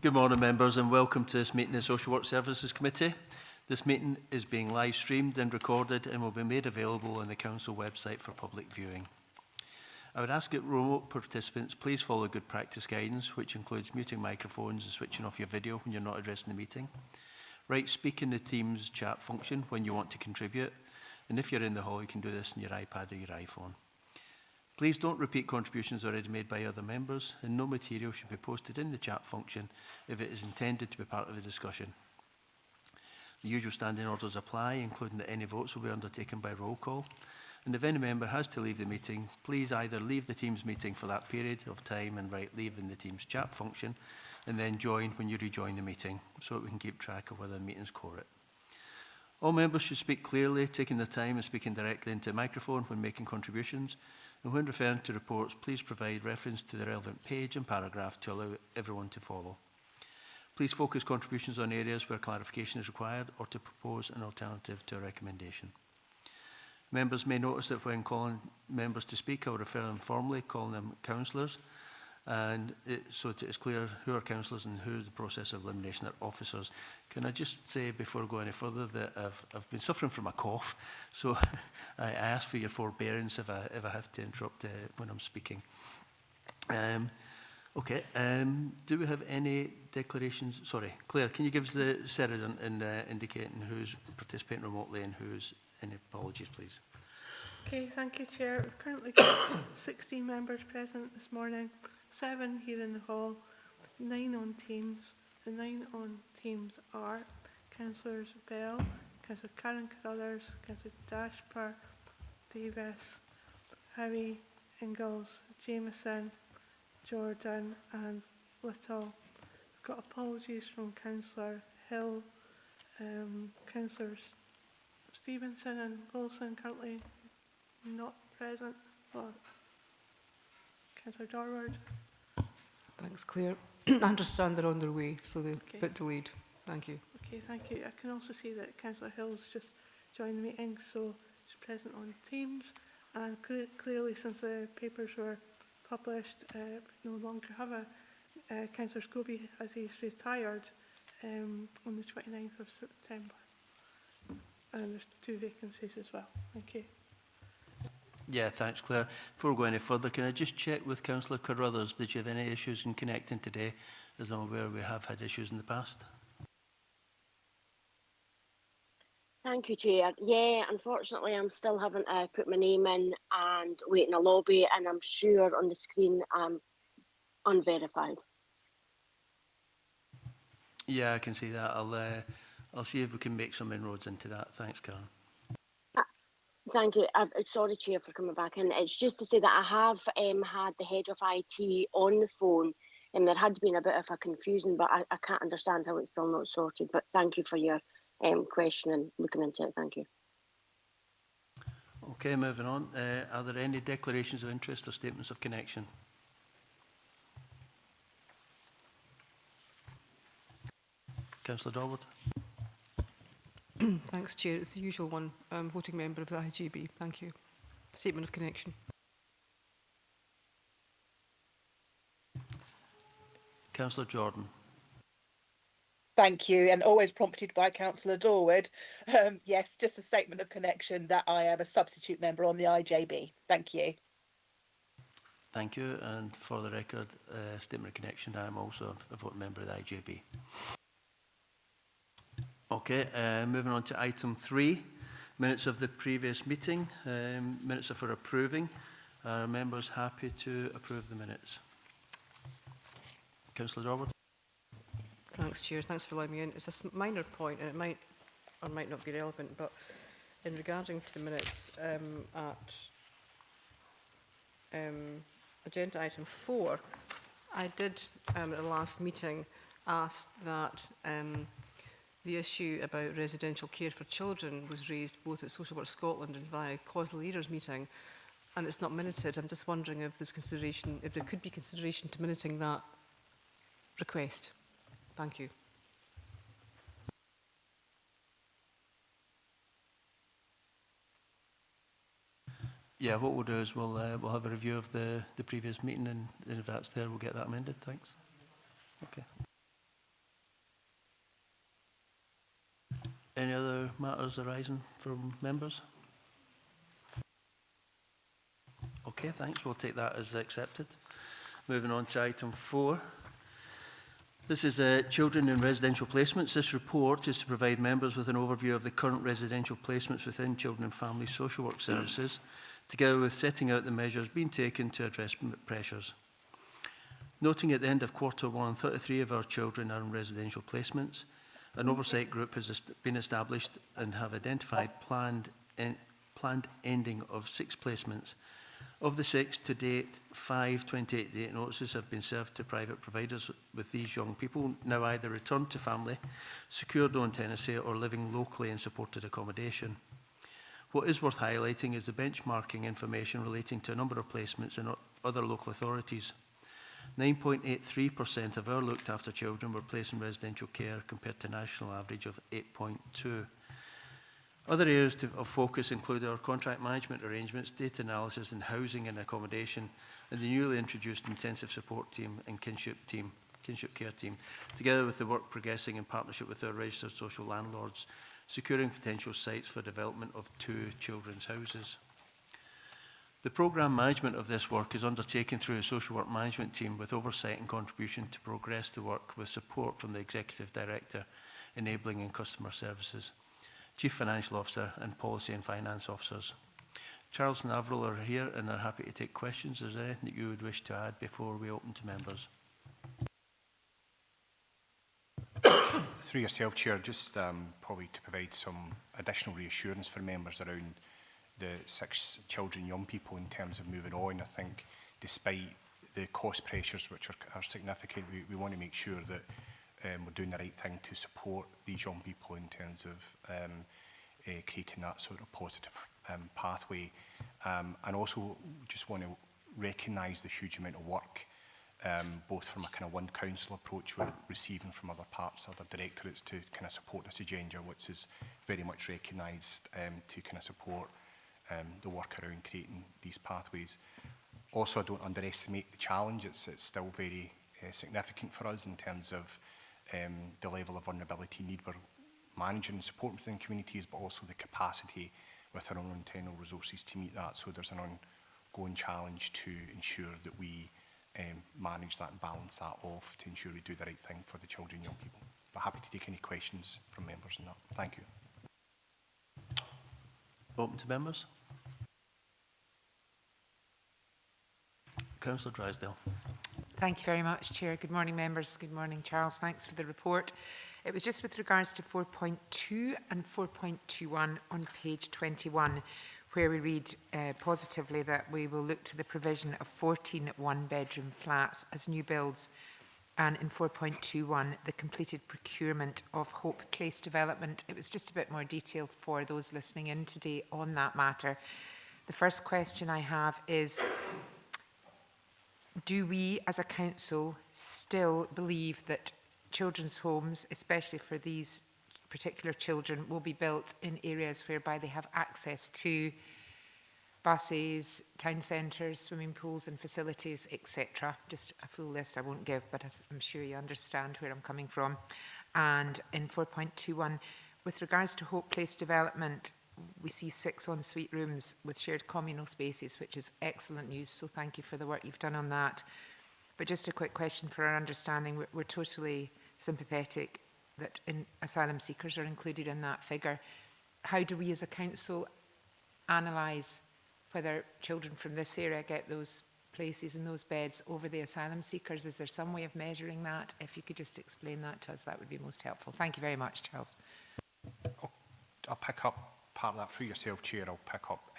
Good morning, members, and welcome to this meeting of the Social Work Services Committee. This meeting is being live streamed and recorded and will be made available on the Council website for public viewing. I would ask that remote participants please follow good practice guidance, which includes muting microphones and switching off your video when you're not addressing the meeting. Speak in the Teams chat function when you want to contribute, and if you're in the hall, you can do this on your iPad or your iPhone. Please don't repeat contributions already made by other members, and no material should be posted in the chat function if it is intended to be part of the discussion. The usual standing orders apply, including that any votes will be undertaken by roll call. And if any member has to leave the meeting, please either leave the Teams meeting for that period of time and write leave in the Teams chat function, and then join when you rejoin the meeting, so that we can keep track of whether the meeting's quorate. All members should speak clearly, taking their time and speaking directly into a microphone when making contributions. And when referring to reports, please provide reference to the relevant page and paragraph to allow everyone to follow. Please focus contributions on areas where clarification is required or to propose an alternative to a recommendation. Members may notice that when calling members to speak, I will refer them formally, calling them councillors, and so it is clear who are councillors and who the process of elimination are officers. Can I just say before I go any further that I've been suffering from a cough, so I ask for your forbearance if I have to interrupt when I'm speaking. Do we have any declarations? Sorry, Claire, can you give us the setup and indicating who's participating remotely and who's any apologies, please? Okay, thank you, Chair. We've currently got 16 members present this morning, 7 here in the hall, 9 on Teams. The 9 on Teams are Councillors Bell, Councillor Karen Carruthers, Councillor Dashper, Davis, Howie, Ingalls, Jameson, Jordan and Little. We've got apologies from Councillor Hill, Councillors Stevenson and Wilson currently not present. Councillor Dorward. Thanks, Claire. I understand they're on their way, so they're a bit delayed. Thank you. Okay, thank you. I can also see that Councillor Hill's just joined the meeting, so she's present on Teams. And clearly, since the papers were published, we no longer have a Councillor Scobie as he's retired on the 29th of September. And there's 2 vacancies as well. Thank you. Yeah, thanks, Claire. Before we go any further, can I just check with Councillor Carruthers, did you have any issues in connecting today? As I'm aware, we have had issues in the past. Thank you, Chair. Yeah, unfortunately, I'm still having to put my name in and wait in a lobby, and I'm sure on the screen I'm unverified. Yeah, I can see that. I'll see if we can make some inroads into that. Thanks, Karen. Thank you. Sorry, Chair, for coming back in. It's just to say that I have had the head of IT on the phone, and there had been a bit of a confusion, but I can't understand how it's still not sorted. But thank you for your question and looking into it. Thank you. Okay, moving on. Are there any declarations of interest or statements of connection? Councillor Dorward. Thanks, Chair. It's the usual one. Voting member of the IJB. Thank you. Statement of connection. Councillor Jordan. Thank you, and always prompted by Councillor Dorward. Yes, just a statement of connection that I am a substitute member on the IJB. Thank you. Thank you, and for the record, statement of connection, I am also a voting member of the IJB. Okay, moving on to item 3, minutes of the previous meeting. Minutes are for approving. Are members happy to approve the minutes? Councillor Dorward. Thanks, Chair. Thanks for letting me in. It's a minor point, and it might or might not be relevant, but in regarding to the minutes at agenda item 4, I did at the last meeting ask that the issue about residential care for children was raised both at Social Work Scotland and via COSLA Leaders meeting, and it's not minuted. I'm just wondering if there's consideration, if there could be consideration to minuting that request. Thank you. Yeah, what we'll do is we'll have a review of the previous meeting, and if that's there, we'll get that amended. Thanks. Okay. Any other matters arising from members? Okay, thanks. We'll take that as accepted. Moving on to item 4. This is Children in Residential Placements. This report is to provide members with an overview of the current residential placements within Children and Family Social Work Services, together with setting out the measures being taken to address pressures. Noting at the end of Q1, 33 of our children are in residential placements. An oversight group has been established and have identified planned ending of 6 placements. Of the 6, to date, 5 28-day notices have been served to private providers with these young people now either returned to family, secured on tenancy or living locally in supported accommodation. What is worth highlighting is the benchmarking information relating to a number of placements in other local authorities. 9.83% of our looked after children were placed in residential care compared to national average of 8.2%. Other areas of focus include our contract management arrangements, data analysis and housing and accommodation, and the newly introduced intensive support team and kinship care team, together with the work progressing in partnership with our registered social landlords, securing potential sites for development of 2 children's houses. The programme management of this work is undertaken through a social work management team with oversight and contribution to progress the work with support from the Executive Director, Enabling and Customer Services, Chief Financial Officer and Policy and Finance Officers. Charles and Avril are here and are happy to take questions. Is there anything that you would wish to add before we open to members? Through yourself, Chair, just probably to provide some additional reassurance for members around the 6 children, young people in terms of moving on. I think despite the cost pressures which are significant, we want to make sure that we're doing the right thing to support these young people in terms of creating that sort of positive pathway. And also just want to recognise the huge amount of work, both from a kind of one council approach we're receiving from other parts, other directorates to kind of support this agenda, which is very much recognised to kind of support the work around creating these pathways. Also, I don't underestimate the challenge. It's still very significant for us in terms of the level of vulnerability need we're managing and supporting within communities, but also the capacity with our own internal resources to meet that. So there's an ongoing challenge to ensure that we manage that and balance that off to ensure we do the right thing for the children and young people. But happy to take any questions from members on that. Thank you. Open to members. Councillor Drysdale. Thank you very much, Chair. Good morning, members. Good morning, Charles. Thanks for the report. It was just with regards to 4.2 and 4.21 on page 21, where we read positively that we will look to the provision of 14 one-bedroom flats as new builds, and in 4.21, the completed procurement of Hope Place development. It was just a bit more detail for those listening in today on that matter. The first question I have is, do we as a council still believe that children's homes, especially for these particular children, will be built in areas whereby they have access to buses, town centres, swimming pools and facilities, etc.? Just a full list I won't give, but I'm sure you understand where I'm coming from. And in 4.21, with regards to Hope Place development, we see 6 ensuite rooms with shared communal spaces, which is excellent news. So thank you for the work you've done on that. But just a quick question for our understanding. We're totally sympathetic that asylum seekers are included in that figure. How do we as a council analyse whether children from this area get those places and those beds over the asylum seekers? Is there some way of measuring that? If you could just explain that to us, that would be most helpful. Thank you very much, Charles. I'll pick up part of that through yourself, Chair. I'll pick up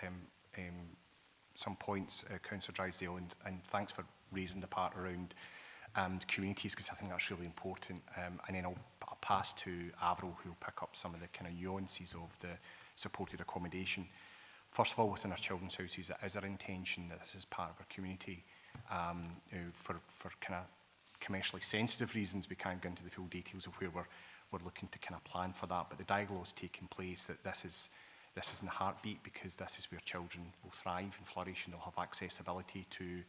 some points, Councillor Drysdale, and thanks for raising the part around communities, because I think that's really important. And then I'll pass to Avril, who will pick up some of the kind of nuances of the supported accommodation. First of all, within our children's houses, it is our intention that this is part of our community. For kind of commercially sensitive reasons, we can't go into the full details of where we're looking to kind of plan for that. But the dialogue is taking place that this is in the heartbeat, because this is where children will thrive and flourish, and they'll have accessibility to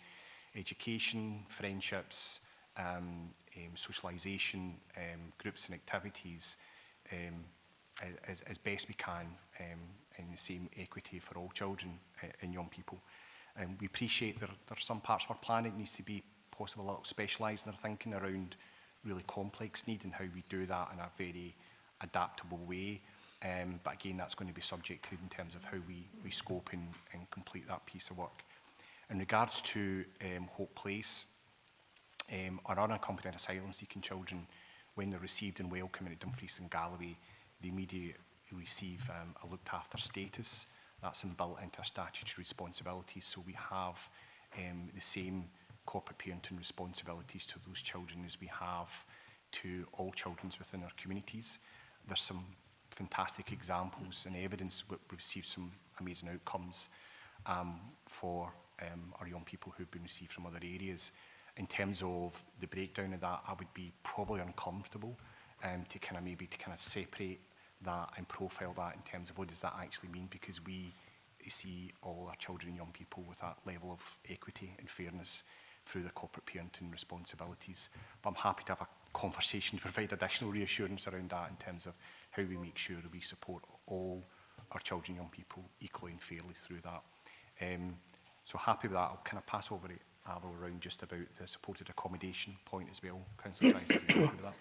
education, friendships, socialisation, groups and activities, as best we can in the same equity for all children and young people. We appreciate there are some parts of our plan it needs to be possible a little specialised in our thinking around really complex need and how we do that in a very adaptable way. But again, that's going to be subjected in terms of how we scope and complete that piece of work. In regards to Hope Place, our unaccompanied asylum-seeking children, when they're received and welcomed at Dumfries and Galloway, they immediately receive a looked-after status. That's inbuilt into our statutory responsibilities, so we have the same corporate parenting responsibilities to those children as we have to all children within our communities. There's some fantastic examples and evidence. We've received some amazing outcomes for our young people who've been received from other areas. In terms of the breakdown of that, I would be probably uncomfortable to kind of separate that and profile that in terms of what does that actually mean, because we see all our children and young people with that level of equity and fairness through the corporate parenting responsibilities. But I'm happy to have a conversation to provide additional reassurance around that in terms of how we make sure we support all our children and young people equally and fairly through that. So happy with that. I'll kind of pass over to Avril around just about the supported accommodation point as well. Councillor Drive, are you happy with that?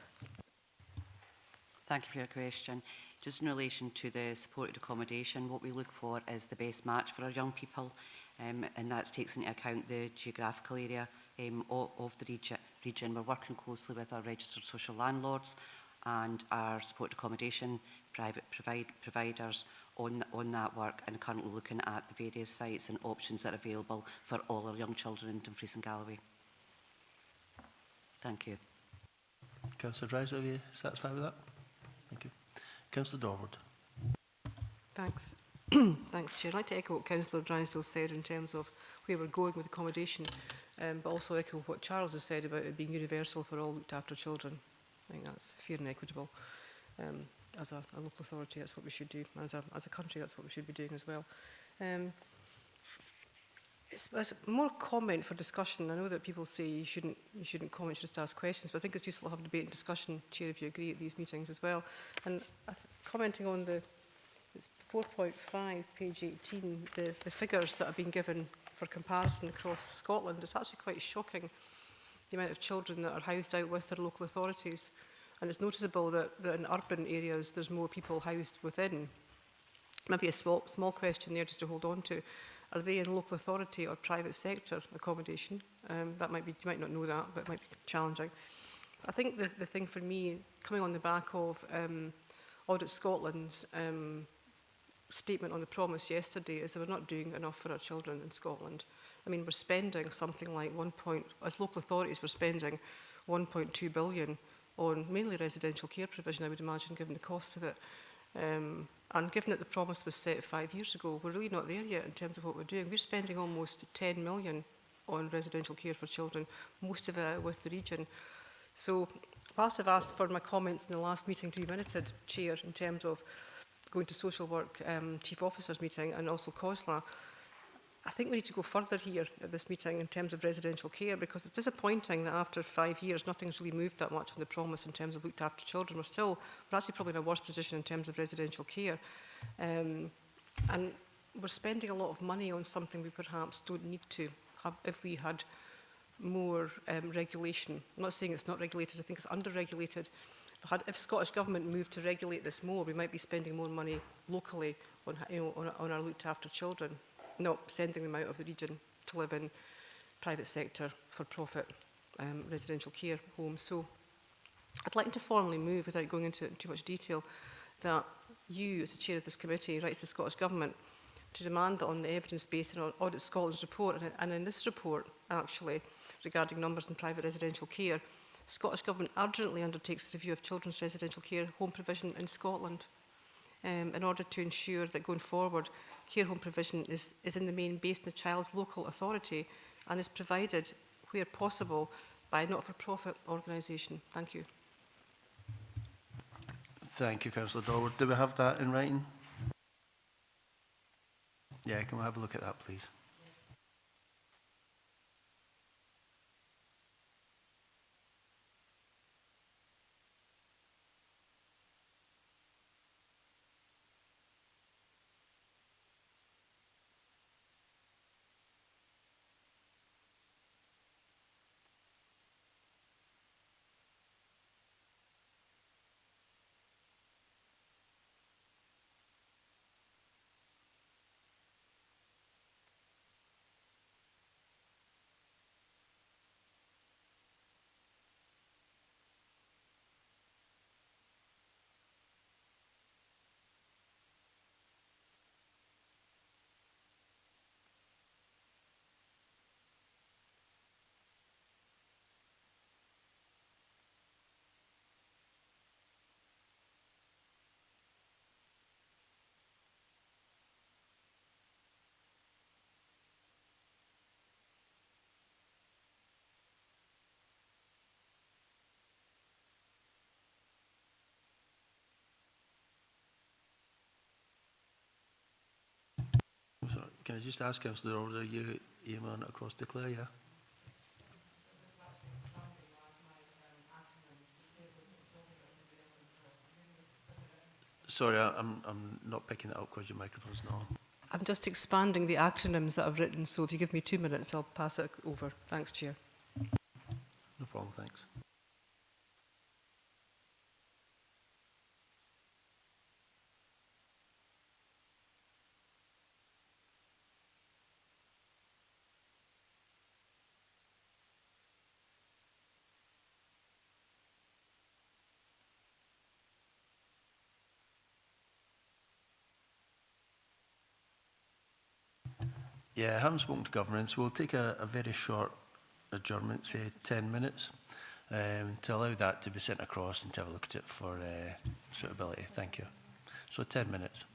Thank you for your question. Just in relation to the supported accommodation, what we look for is the best match for our young people, and that takes into account the geographical area of the region. We're working closely with our registered social landlords and our supported accommodation providers on that work, and currently looking at the various sites and options that are available for all our young children in Dumfries and Galloway. Thank you. Councillor Drives, are you satisfied with that? Thank you. Councillor Dorward. Thanks. Thanks, Chair. I'd like to echo what Councillor Drysdale said in terms of where we're going with accommodation, but also echo what Charles has said about it being universal for all looked after children. I think that's fair and equitable. As a local authority, that's what we should do. As a country, that's what we should be doing as well. It's more comment for discussion. I know that people say you shouldn't comment, you just ask questions, but I think it's useful to have debate and discussion, Chair, if you agree, at these meetings as well. And commenting on it's 4.5, page 18, the figures that have been given for comparison across Scotland, it's actually quite shocking, the amount of children that are housed out with their local authorities. And it's noticeable that in urban areas there's more people housed within. Maybe a small question there just to hold on to. Are they in local authority or private sector accommodation? That might be, you might not know that, but it might be challenging. I think the thing for me, coming on the back of Audit Scotland's statement on the promise yesterday, is that we're not doing enough for our children in Scotland. I mean, we're spending something like as local authorities, we're spending 1.2 billion on mainly residential care provision, I would imagine, given the cost of it. And given that the promise was set 5 years ago, we're really not there yet in terms of what we're doing. We're spending almost 10 million on residential care for children, most of it with the region. So whilst I've asked for my comments in the last meeting to be minuted, Chair, in terms of going to social work chief officers meeting and also COSLA, I think we need to go further here at this meeting in terms of residential care, because it's disappointing that after 5 years nothing's really moved that much on the promise in terms of looked after children. We're actually probably in a worse position in terms of residential care. And we're spending a lot of money on something we perhaps don't need to have if we had more regulation. I'm not saying it's not regulated, I think it's under-regulated. If Scottish Government moved to regulate this more, we might be spending more money locally on our looked after children, not sending them out of the region to live in private sector for-profit residential care homes. So I'd like to formally move, without going into too much detail, that you, as the chair of this committee, writes to the Scottish Government to demand that on the evidence based in Audit Scotland's report, and in this report, actually, regarding numbers in private residential care, Scottish Government urgently undertakes a review of children's residential care home provision in Scotland in order to ensure that going forward, care home provision is in the main based in the child's local authority and is provided, where possible, by a not-for-profit organisation. Thank you. Thank you, Councillor Dorward. Do we have that in writing? Yeah, can we have a look at that, please? Can I just ask, Councillor Order, are you aiming it across to Claire, yeah? Sorry, I'm not picking it up because your microphone's not on. I'm just expanding the acronyms that I've written, so if you give me 2 minutes, I'll pass it over. Thanks, Chair. No problem, thanks. Yeah, I haven't spoken to governance. We'll take a very short adjournment, say 10 minutes, to allow that to be sent across and to have a look at it for suitability. Thank you. So 10 minutes.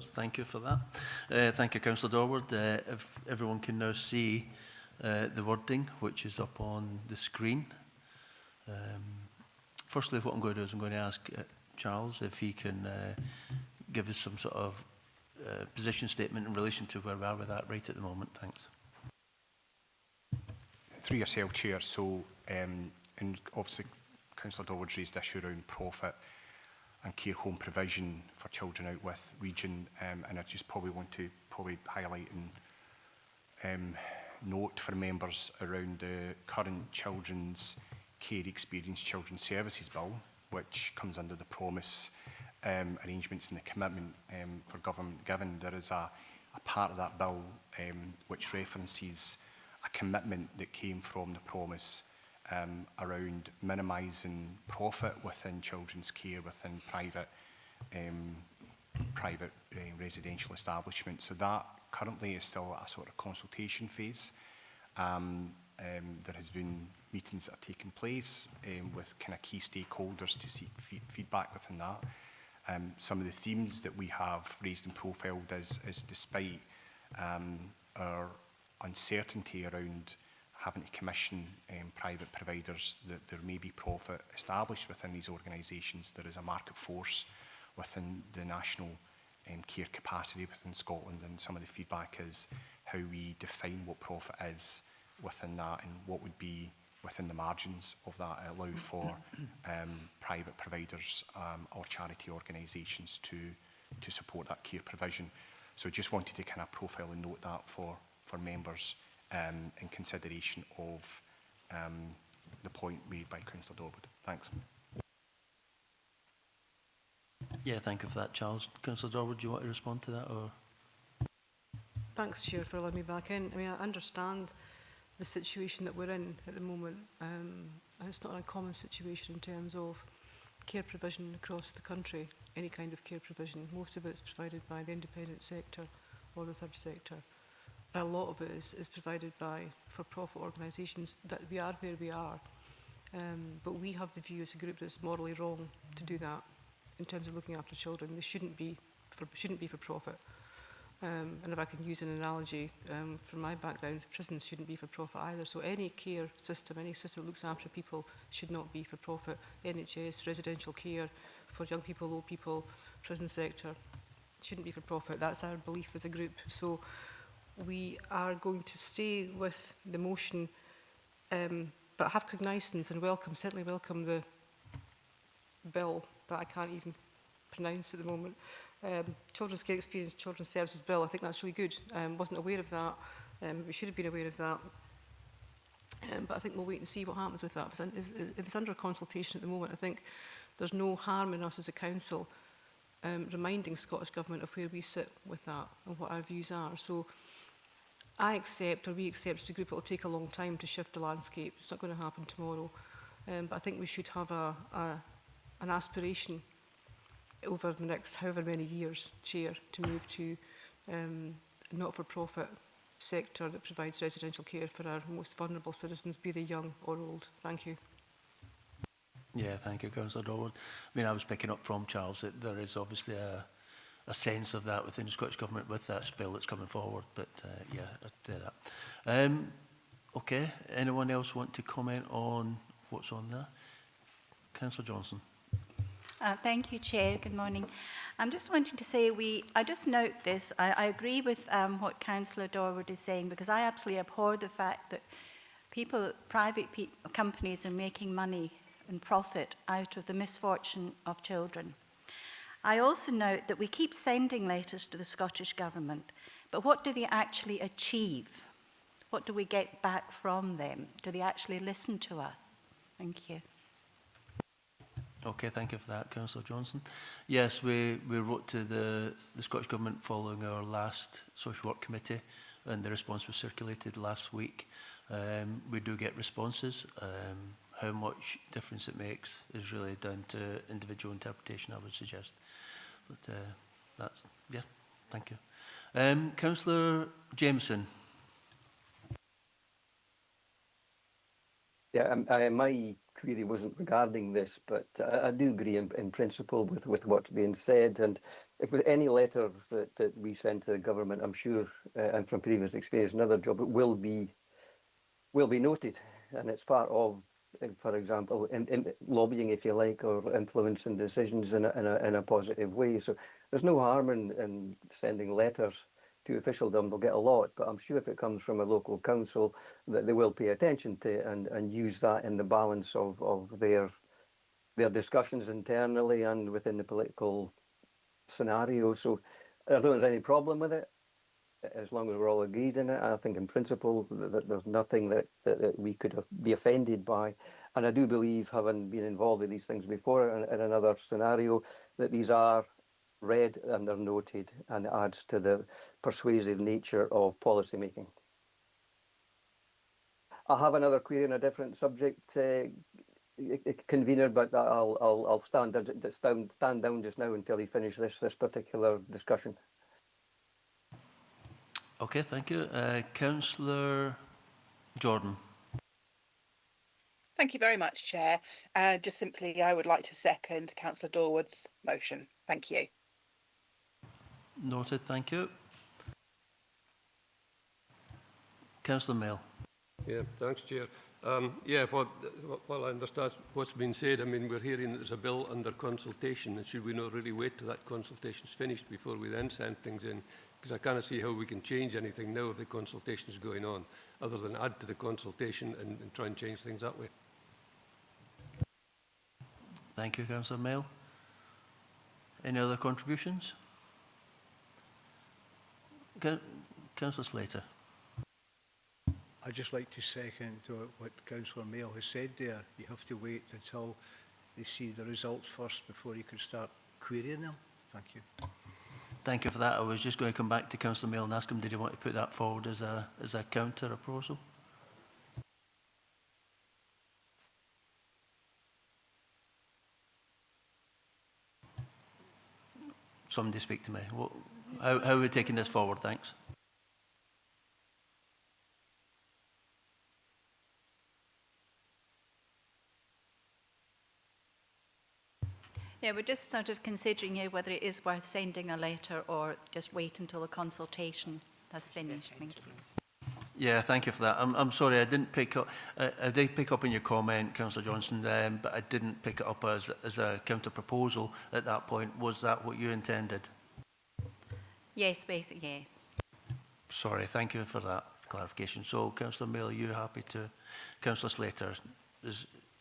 Members, thank you for that. Thank you, Councillor Dorward. If everyone can now see the wording, which is up on the screen. Firstly, what I'm going to do is I'm going to ask Charles if he can give us some sort of position statement in relation to where we are with that right at the moment. Thanks. Through yourself, Chair. So, and obviously, Councillor Dorward's raised the issue around profit and care home provision for children out with region, and I just probably want to highlight and note for members around the current Children's Care Experience Children's Services Bill, which comes under the promise arrangements and the commitment for government given. There is a part of that bill which references a commitment that came from the promise around minimising profit within children's care within private residential establishments. So that currently is still a sort of consultation phase. There has been meetings that have taken place with kind of key stakeholders to seek feedback within that. Some of the themes that we have raised and profiled is despite our uncertainty around having to commission private providers, that there may be profit established within these organisations. There is a market force within the national care capacity within Scotland, and some of the feedback is how we define what profit is within that and what would be within the margins of that, allow for private providers or charity organisations to support that care provision. So just wanted to kind of profile and note that for members in consideration of the point made by Councillor Dorward. Thanks. Yeah, thank you for that, Charles. Councillor Dorward, do you want to respond to that? Or? Thanks, Chair, for allowing me back in. I mean, I understand the situation that we're in at the moment. And it's not a common situation in terms of care provision across the country, any kind of care provision. Most of it is provided by the independent sector or the third sector. A lot of it is provided by for-profit organisations. That we are where we are. But we have the view as a group that it's morally wrong to do that in terms of looking after children. They shouldn't be for profit. And if I can use an analogy from my background, prisons shouldn't be for profit either. So any care system, any system that looks after people should not be for profit. NHS, residential care for young people, old people, prison sector shouldn't be for profit. That's our belief as a group. So we are going to stay with the motion, but have cognizance and certainly welcome the bill that I can't even pronounce at the moment. Children's Care Experience Children's Services Bill, I think that's really good. Wasn't aware of that. We should have been aware of that. But I think we'll wait and see what happens with that. If it's under consultation at the moment, I think there's no harm in us as a council reminding Scottish Government of where we sit with that and what our views are. So I accept, or we accept as a group, it will take a long time to shift the landscape. It's not going to happen tomorrow. But I think we should have an aspiration over the next however many years, Chair, to move to not-for-profit sector that provides residential care for our most vulnerable citizens, be they young or old. Thank you. Yeah, thank you, Councillor Dorward. I mean, I was picking up from Charles that there is obviously a sense of that within the Scottish Government with that bill that's coming forward, but yeah, I'd do that. Okay, anyone else want to comment on what's on there? Councillor Johnson. Thank you, Chair. Good morning. I'm just wanting to say I just note this. I agree with what Councillor Dorward is saying, because I absolutely abhor the fact that private companies are making money and profit out of the misfortune of children. I also note that we keep sending letters to the Scottish Government, but what do they actually achieve? What do we get back from them? Do they actually listen to us? Thank you. Okay, thank you for that, Councillor Johnson. Yes, we wrote to the Scottish Government following our last Social Work Committee, and the response was circulated last week. We do get responses. How much difference it makes is really down to individual interpretation, I would suggest. But that's, yeah, thank you. Councillor Jameson. Yeah, my query wasn't regarding this, but I do agree in principle with what's being said. And if with any letter that we send to the government, I'm sure, and from previous experience, another job, it will be noted, and it's part of, for example, in lobbying, if you like, or influencing decisions in a positive way. So there's no harm in sending letters to officialdom. They'll get a lot, but I'm sure if it comes from a local council, that they will pay attention to it and use that in the balance of their discussions internally and within the political scenario. So I don't think there's any problem with it, as long as we're all agreed in it. I think in principle that there's nothing that we could be offended by. And I do believe, having been involved in these things before in another scenario, that these are read and they're noted, and it adds to the persuasive nature of policy making. I have another query on a different subject, convener, but I'll stand down just now until you finish this particular discussion. Okay, thank you. Councillor Jordan. Thank you very much, Chair. Just simply, I would like to second Councillor Dorwood's motion. Thank you. Noted, thank you. Councillor Mail. Yeah, thanks, Chair. Yeah, well, I understand what's been said. I mean, we're hearing that there's a bill under consultation, and should we not really wait till that consultation's finished before we then send things in? Because I can't see how we can change anything now if the consultation is going on, other than add to the consultation and try and change things that way. Thank you, Councillor Mail. Any other contributions? Councillor Slater. I'd just like to second what Councillor Mail has said there. You have to wait until they see the results first before you can start querying them. Thank you. Thank you for that. I was just going to come back to Councillor Mail and ask him, did he want to put that forward as a counter proposal? Somebody speak to me. How are we taking this forward? Thanks. Yeah, we're just sort of considering here whether it is worth sending a letter or just wait until the consultation has finished. Thank you. Yeah, thank you for that. I'm sorry, I didn't pick up. I did pick up on your comment, Councillor Johnson, but I didn't pick it up as a counter proposal at that point. Was that what you intended? Yes, basically, yes. Sorry, thank you for that clarification. So, Councillor Mail, are you happy to? Councillor Slater,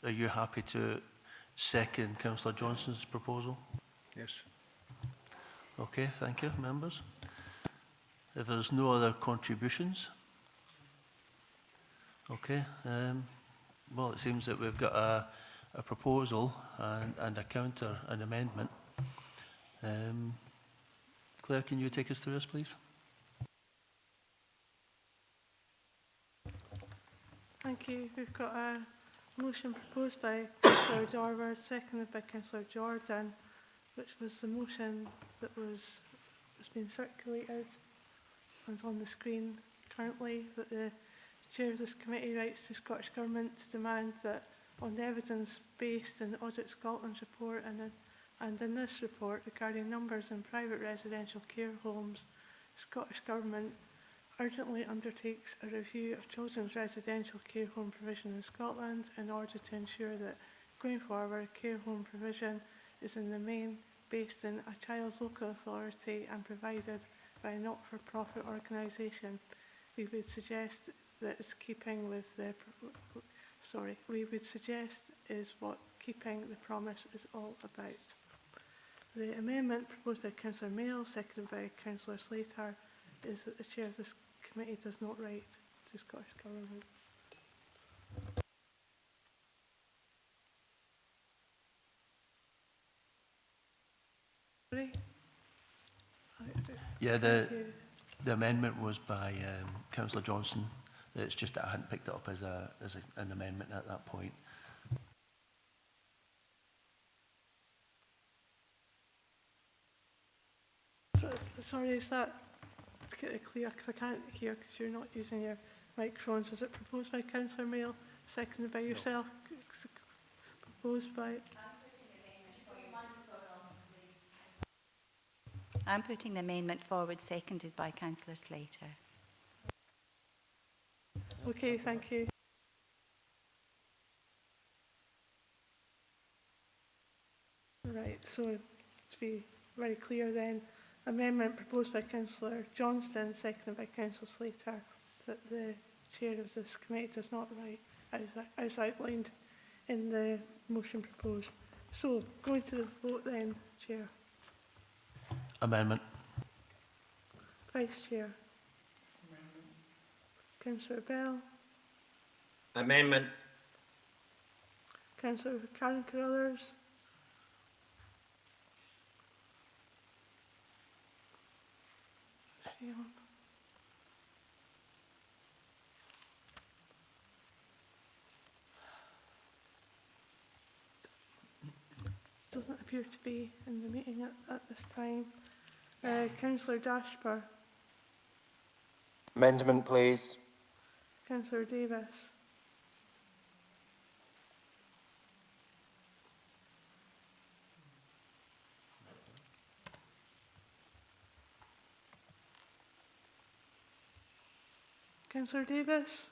are you happy to second Councillor Johnson's proposal? Yes. Okay, thank you, members. If there's no other contributions, okay. Well, it seems that we've got a proposal and a counter, an amendment. Claire, can you take us through this, please? Thank you. We've got a motion proposed by Councillor Dorward, seconded by Councillor Jordan, which was the motion that was being circulated and is on the screen currently, that the Chair of this committee writes to Scottish Government to demand that, on the evidence based in the Audit Scotland's report and in this report regarding numbers in private residential care homes, Scottish Government urgently undertakes a review of children's residential care home provision in Scotland in order to ensure that, going forward, care home provision is in the main based in a child's local authority and provided by a not-for-profit organisation. We would suggest that it's keeping with the we would suggest is what keeping the promise is all about. The amendment proposed by Councillor Mail, seconded by Councillor Slater, is that the Chair of this committee does not write to Scottish Government. Sorry? Yeah, the amendment was by Councillor Johnson. It's just that I hadn't picked it up as an amendment at that point. So, sorry, is that clear? Because I can't hear because you're not using your microphones. Is it proposed by Councillor Mail, seconded by yourself? proposed by, I'm putting the amendment forward, seconded by Councillor Slater. okay, thank you. Right, so to be very clear then, amendment proposed by Councillor Johnston, seconded by Councillor Slater, that the chair of this committee does not write as outlined in the motion proposed. So, going to the vote then, Chair. Amendment. Vice Chair. Councillor Bell. Amendment. Councillor Karen Carruthers. Doesn't appear to be in the meeting at this time. Councillor Dashper. Amendment, please. Councillor Davis. Councillor Davis.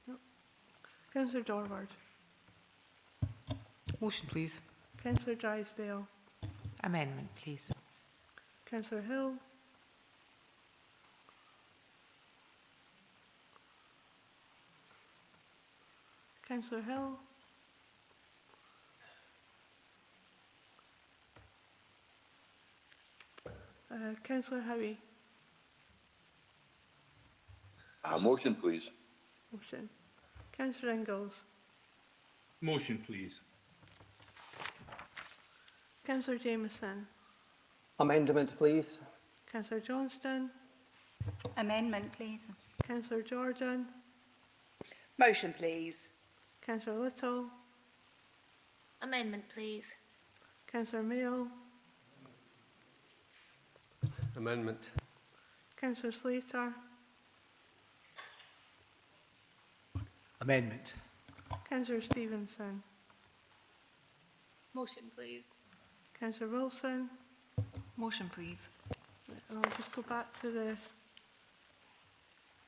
No. Councillor Dorward. Motion, please. Councillor Drysdale. Amendment, please. Councillor Hill. Councillor Hill. Councillor Howie. Motion, please. Motion. Councillor Ingalls. Motion, please. Councillor Jameson. Amendment, please. Councillor Johnston. Amendment, please. Councillor Jordan. Motion, please. Councillor Little. Amendment, please. Councillor Mayo. Amendment. Councillor Slater. Amendment. Councillor Stevenson. Motion, please. Councillor Wilson. Motion, please. And I'll just go back to the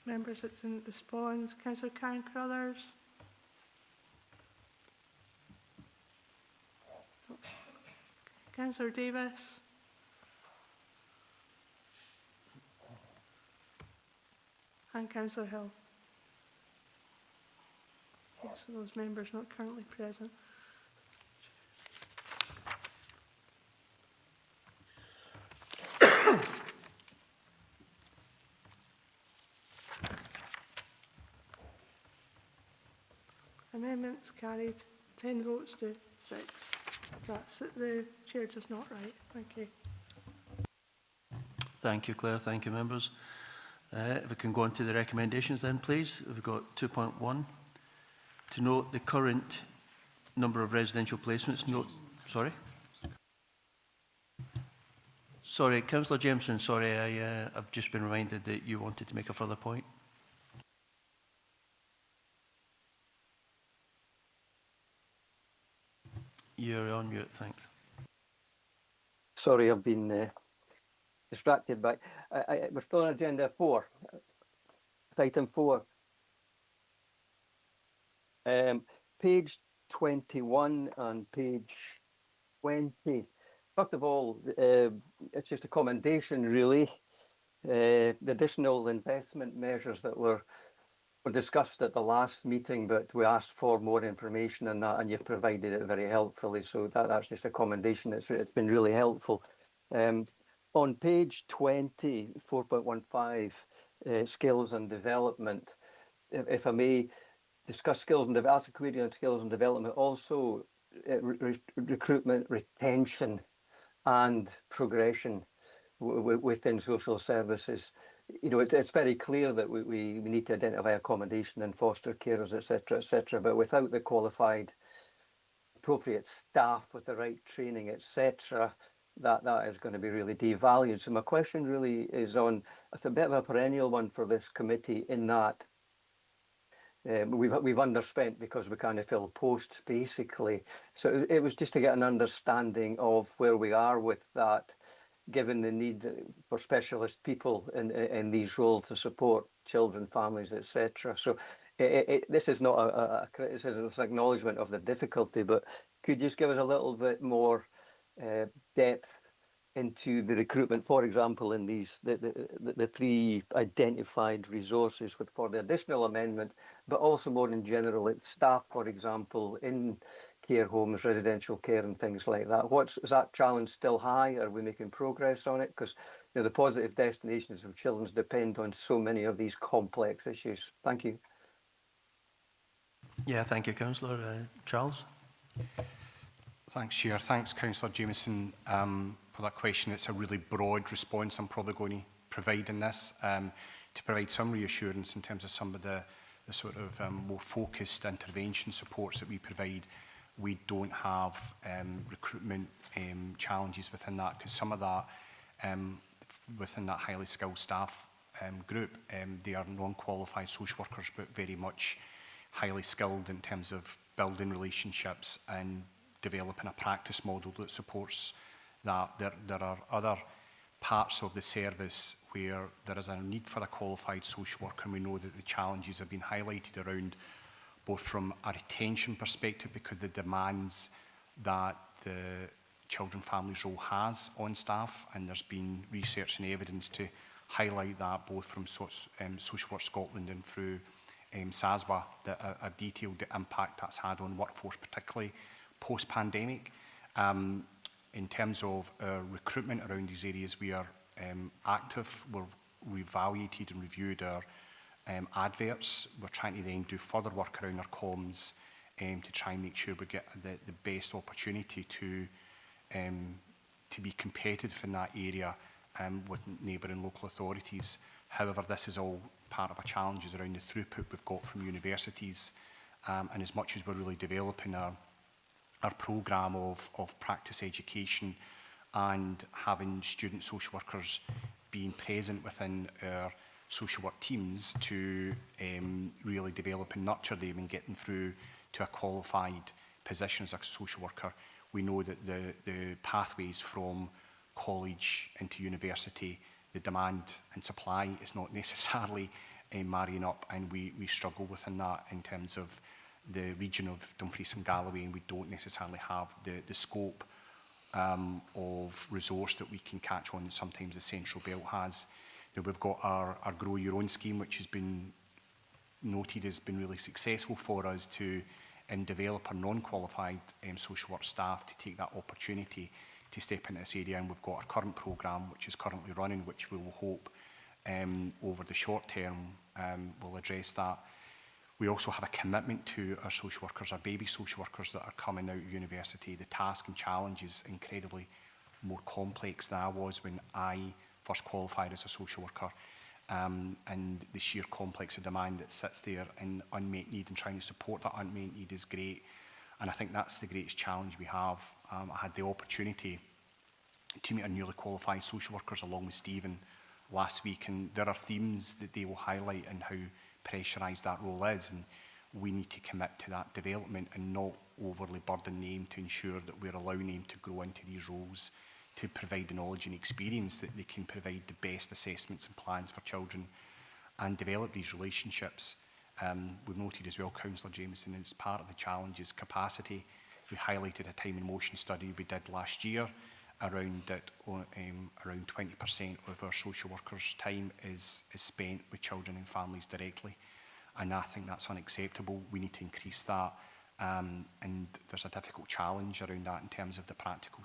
members that didn't respond. Councillor Karen Carruthers. Councillor Davis. And Councillor Hill. Yes, so those members not currently present. Amendments carried, 10 votes to 6. That's it. The chair does not write. Thank you. Thank you, Claire. Thank you, members. If we can go on to the recommendations then, please. We've got 2.1. To note the current number of residential placements. Sorry? Sorry, Councillor Jameson, sorry, I've just been reminded that you wanted to make a further point. You're on mute, thanks. Sorry, I've been distracted by. We're still on agenda 4. Item 4. Page 21 and page 20. First of all, it's just a commendation, really. The additional investment measures that were discussed at the last meeting, but we asked for more information on that, and you've provided it very helpfully. So that's just a commendation. It's been really helpful. On page 20, 4.15, skills and development. If I may discuss skills and ask a query on skills and development, also recruitment, retention, and progression within social services. You know, it's very clear that we need to identify accommodation and foster carers, etc., but without the qualified, appropriate staff with the right training, etc., that is going to be really devalued. So my question really is on, it's a bit of a perennial one for this committee in that we've underspent because we kind of fill posts basically. So it was just to get an understanding of where we are with that, given the need for specialist people in these roles to support children, families, etc. So this is not a criticism, it's an acknowledgement of the difficulty, but could you just give us a little bit more depth into the recruitment, for example, in these the three identified resources for the additional amendment, but also more in general, it's staff, for example, in care homes, residential care and things like that. Is that challenge still high? Are we making progress on it? Because the positive destinations of children depend on so many of these complex issues. Thank you. Yeah, thank you, Councillor. Charles? Thanks, Chair. Thanks, Councillor Jameson, for that question. It's a really broad response I'm probably going to provide in this, to provide some reassurance in terms of some of the sort of more focused intervention supports that we provide. We don't have recruitment challenges within that, because some of that, within that highly skilled staff group, they are non-qualified social workers, but very much highly skilled in terms of building relationships and developing a practice model that supports that. There are other parts of the service where there is a need for a qualified social worker, and we know that the challenges have been highlighted around both from a retention perspective, because the demands that the children families role has on staff, and there's been research and evidence to highlight that both from Social Work Scotland and through SASWA, that have detailed the impact that's had on workforce, particularly post-pandemic. In terms of recruitment around these areas, we are active. We've evaluated and reviewed our adverts. We're trying to then do further work around our comms to try and make sure we get the best opportunity to be competitive in that area with neighbouring local authorities. However, this is all part of our challenges around the throughput we've got from universities, and as much as we're really developing our programme of practice education and having student social workers being present within our social work teams to really develop and nurture them and get them through to a qualified position as a social worker. We know that the pathways from college into university, the demand and supply is not necessarily marrying up, and we struggle within that in terms of the region of Dumfries and Galloway, and we don't necessarily have the scope of resource that we can catch on that sometimes the Central Belt has. Now, we've got our Grow Your Own scheme, which has been noted as been really successful for us to develop our non-qualified social work staff to take that opportunity to step into this area, and we've got our current programme which is currently running, which we will hope over the short term will address that. We also have a commitment to our social workers, our baby social workers that are coming out of university. The task and challenge is incredibly more complex than I was when I first qualified as a social worker, and the sheer complex of demand that sits there and unmet need, and trying to support that unmet need is great. And I think that's the greatest challenge we have. I had the opportunity to meet our newly qualified social workers along with Stephen last week, and there are themes that they will highlight and how pressurised that role is, and we need to commit to that development and not overly burden them to ensure that we're allowing them to grow into these roles, to provide the knowledge and experience that they can provide the best assessments and plans for children and develop these relationships. We've noted as well, Councillor Jameson, as part of the challenge is capacity. We highlighted a time and motion study we did last year around that around 20% of our social workers' time is spent with children and families directly, and I think that's unacceptable. We need to increase that, and there's a difficult challenge around that in terms of the practical,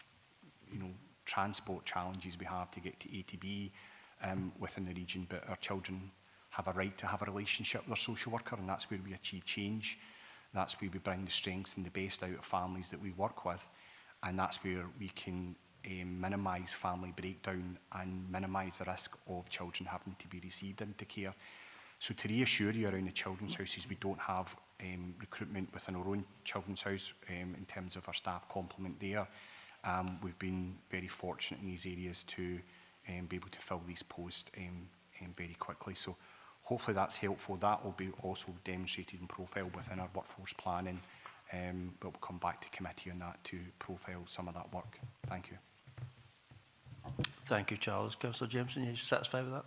transport challenges we have to get to A to B within the region, but our children have a right to have a relationship with their social worker, and that's where we achieve change. That's where we bring the strengths and the best out of families that we work with, and that's where we can minimise family breakdown and minimise the risk of children having to be received into care. So to reassure you around the children's houses, we don't have recruitment within our own children's house in terms of our staff complement there. We've been very fortunate in these areas to be able to fill these posts very quickly. So hopefully that's helpful. That will be also demonstrated and profiled within our workforce planning. But we'll come back to committee on that to profile some of that work. Thank you. Thank you, Charles. Councillor Jameson, are you satisfied with that?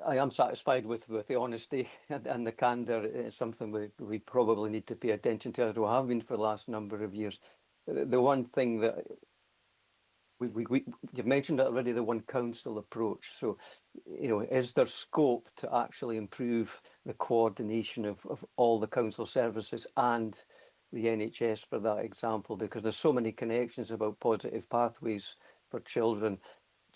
I am satisfied with the honesty and the candour. It's something we probably need to pay attention to, as we have been for the last number of years. The one thing that you've mentioned it already, the one council approach. So, you know, is there scope to actually improve the coordination of all the council services and the NHS, for that example? Because there's so many connections about positive pathways for children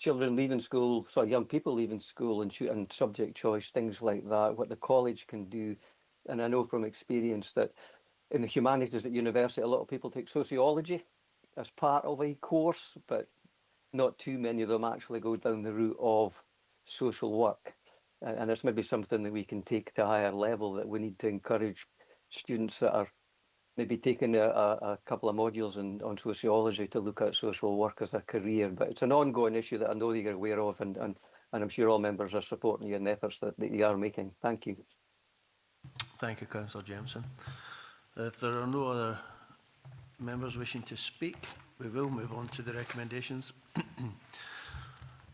leaving school, so young people leaving school, and subject choice, things like that, what the college can do. And I know from experience that in the humanities at university, a lot of people take sociology as part of a course, but not too many of them actually go down the route of social work. And it's maybe something that we can take to a higher level, that we need to encourage students that are maybe taking a couple of modules on sociology to look at social work as a career. But it's an ongoing issue that I know that you're aware of, and I'm sure all members are supporting you in the efforts that you are making. Thank you. Thank you, Councillor Jameson. If there are no other members wishing to speak, we will move on to the recommendations.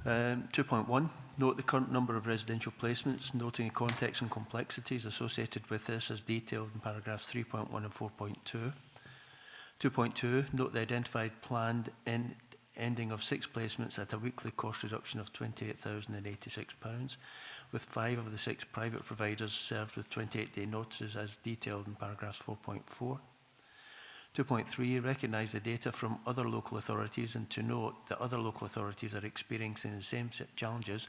2.1, note the current number of residential placements, noting the context and complexities associated with this as detailed in paragraphs 3.1 and 4.2. 2.2, note the identified planned ending of 6 placements at a weekly cost reduction of £28,086, with 5 of the 6 private providers served with 28-day notices as detailed in paragraphs 4.4. 2.3, recognise the data from other local authorities, and to note that other local authorities are experiencing the same challenges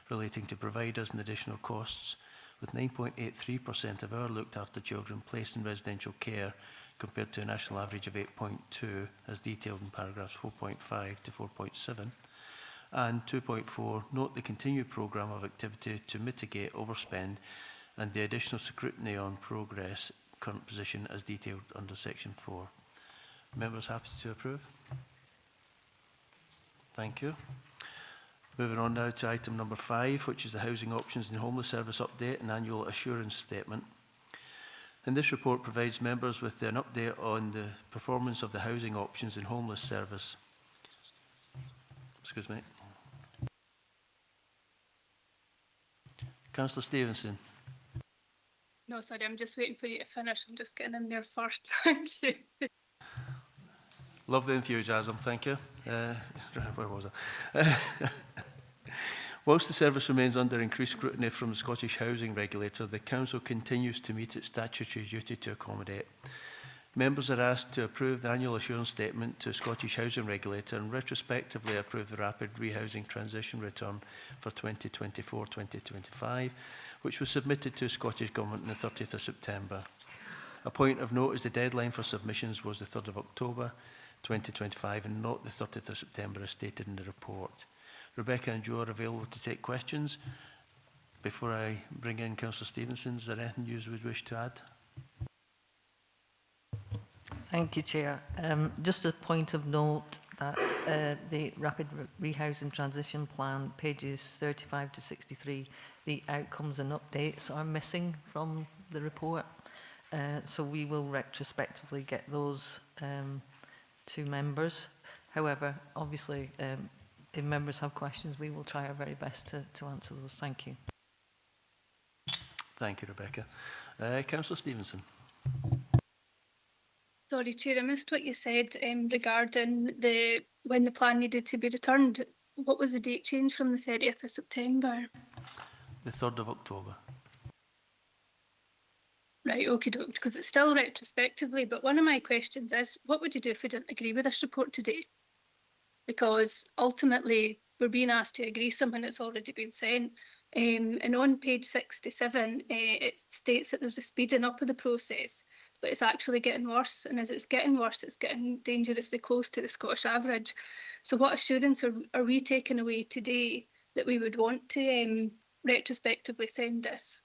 relating to providers and additional costs, with 9.83% of our looked after children placed in residential care compared to a national average of 8.2 as detailed in paragraphs 4.5 to 4.7. And 2.4, note the continued programme of activity to mitigate overspend and the additional scrutiny on progress current position as detailed under section 4. Members happy to approve? Thank you. Moving on now to item number 5, which is the Housing Options and Homeless Service Update and Annual Assurance Statement. And this report provides members with an update on the performance of the Housing Options and Homeless Service. Excuse me. Councillor Stevenson. No, sorry, I'm just waiting for you to finish. I'm just getting in there first. Thank you. Love the enthusiasm, thank you. Where was I? Whilst the service remains under increased scrutiny from the Scottish Housing Regulator, the Council continues to meet its statutory duty to accommodate. Members are asked to approve the annual assurance statement to the Scottish Housing Regulator and retrospectively approve the Rapid Rehousing Transition Return for 2024-2025, which was submitted to the Scottish Government on the 30th of September. A point of note is the deadline for submissions was the 3rd of October 2025 and not the 30th of September as stated in the report. Rebecca and Joe are available to take questions. Before I bring in Councillor Stevenson, is there anything you would wish to add? Thank you, Chair. Just a point of note that the Rapid Rehousing Transition Plan, pages 35 to 63, the outcomes and updates are missing from the report. So we will retrospectively get those to members. However, obviously, if members have questions, we will try our very best to answer those. Thank you. Thank you, Rebecca. Councillor Stevenson. Sorry, Chair, I missed what you said regarding when the plan needed to be returned. What was the date change from the 30th of September? The 3rd of October. Right, okay, because it's still retrospectively, but one of my questions is, what would you do if we didn't agree with this report today? Because ultimately, we're being asked to agree something that's already been sent. And on page 67, it states that there's a speeding up of the process, but it's actually getting worse. And as it's getting worse, it's getting dangerously close to the Scottish average. So what assurance are we taking away today that we would want to retrospectively send this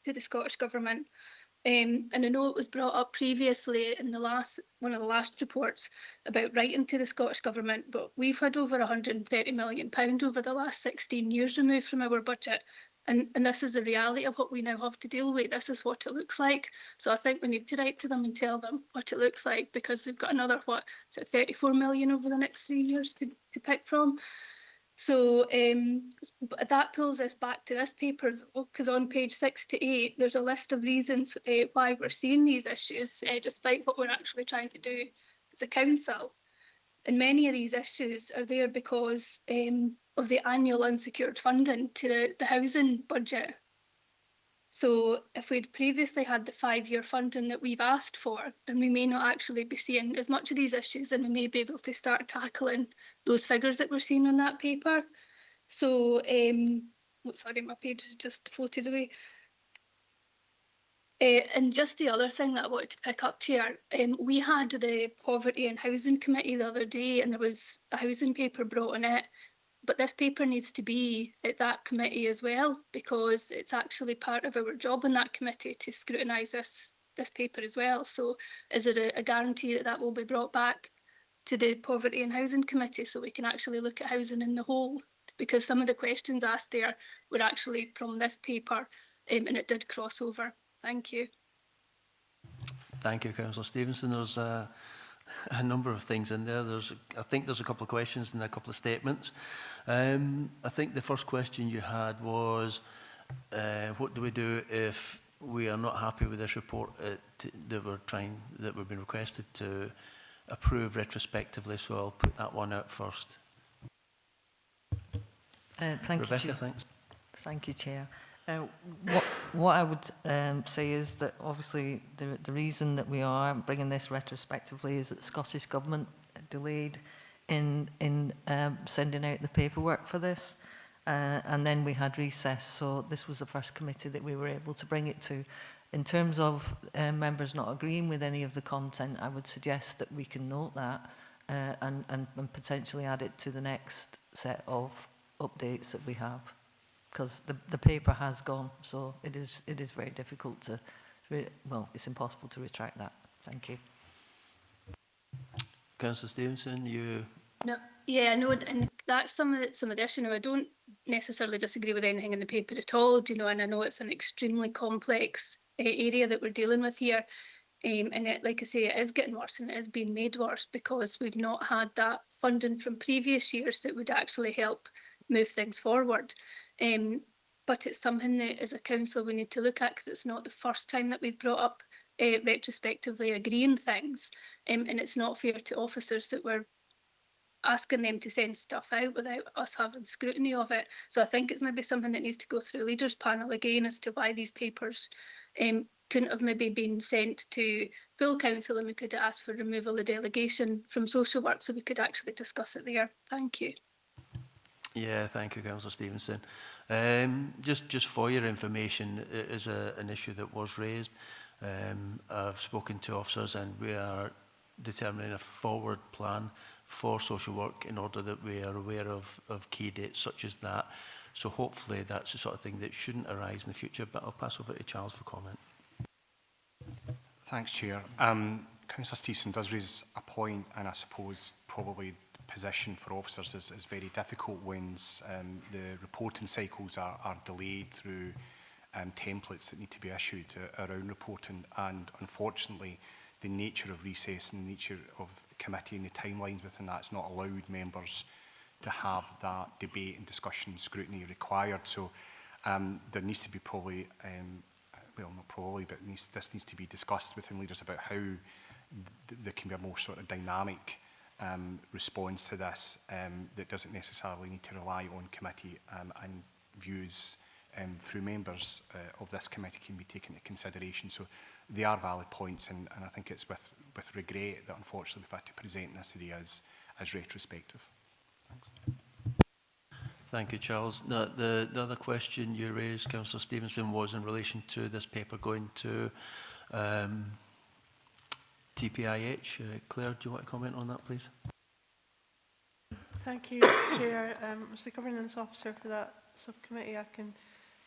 to the Scottish Government? And I know it was brought up previously in one of the last reports about writing to the Scottish Government, but we've had over £130 million over the last 16 years removed from our budget. And this is the reality of what we now have to deal with. This is what it looks like. So I think we need to write to them and tell them what it looks like, because we've got another, 34 million over the next 3 years to pick from. So that pulls us back to this paper, because on page 6 to 8, there's a list of reasons why we're seeing these issues, despite what we're actually trying to do as a council. And many of these issues are there because of the annual unsecured funding to the housing budget. So if we'd previously had the 5-year funding that we've asked for, then we may not actually be seeing as much of these issues, and we may be able to start tackling those figures that we're seeing on that paper. So, sorry, my page has just floated away. And just the other thing that I wanted to pick up, Chair, we had the Poverty and Housing Committee the other day, and there was a housing paper brought in it. But this paper needs to be at that committee as well, because it's actually part of our job in that committee to scrutinise this paper as well. So is there a guarantee that that will be brought back to the Poverty and Housing Committee so we can actually look at housing in the whole? Because some of the questions asked there were actually from this paper, and it did cross over. Thank you. Thank you, Councillor Stevenson. There's a number of things in there. I think there's a couple of questions and a couple of statements. I think the first question you had was, what do we do if we are not happy with this report that we've been requested to approve retrospectively? So I'll put that one out first. Thank Rebecca, you, thanks. Thank you, Chair. What I would say is that obviously the reason that we are bringing this retrospectively is that the Scottish Government delayed in sending out the paperwork for this, and then we had recess, so this was the first committee that we were able to bring it to. In terms of members not agreeing with any of the content, I would suggest that we can note that and potentially add it to the next set of updates that we have. Because the paper has gone, so it is very difficult to, well, it's impossible to retract that. Thank you. Councillor Stevenson, you... No, yeah, no, and that's some of the issue. Now, I don't necessarily disagree with anything in the paper at all, you know, and I know it's an extremely complex area that we're dealing with here. And it, like I say, it is getting worse, and it is being made worse because we've not had that funding from previous years that would actually help move things forward. But it's something that as a council we need to look at, because it's not the first time that we've brought up retrospectively agreeing things, and it's not fair to officers that we're asking them to send stuff out without us having scrutiny of it. So I think it's maybe something that needs to go through leaders panel again as to why these papers couldn't have maybe been sent to full council, and we could ask for removal of delegation from social work so we could actually discuss it there. Thank you. Yeah, thank you, Councillor Stevenson. Just for your information, it is an issue that was raised. I've spoken to officers, and we are determining a forward plan for social work in order that we are aware of key dates such as that. So hopefully that's the sort of thing that shouldn't arise in the future, but I'll pass over to Charles for comment. Thanks, Chair. Councillor Stevenson does raise a point, and I suppose probably position for officers is very difficult when the reporting cycles are delayed through templates that need to be issued around reporting, and unfortunately the nature of recess and the nature of the committee and the timelines within that has not allowed members to have that debate and discussion scrutiny required. So there needs to be probably, well, not probably, but this needs to be discussed within leaders about how there can be a more sort of dynamic response to this that doesn't necessarily need to rely on committee and views through members of this committee can be taken into consideration. So they are valid points, and I think it's with regret that unfortunately we've had to present this today as retrospective. Thanks. Thank you, Charles. Now, the other question you raised, Councillor Stevenson, was in relation to this paper going to TPIH. Claire, do you want to comment on that, please? Thank you, Chair. As the Governance Officer for that subcommittee, I can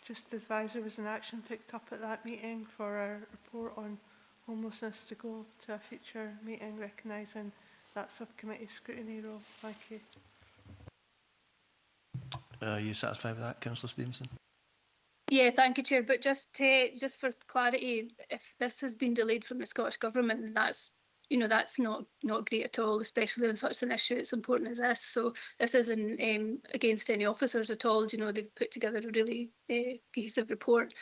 just to advise there was an action picked up at that meeting for our report on homelessness to go to a future meeting, recognising that subcommittee scrutiny role. Thank you. Are you satisfied with that, Councillor Stevenson? Yeah, thank you, Chair. But just for clarity, if this has been delayed from the Scottish Government, then that's, you know, that's not great at all, especially on such an issue as important as this. So this isn't against any officers at all. You know, they've put together a really cohesive report.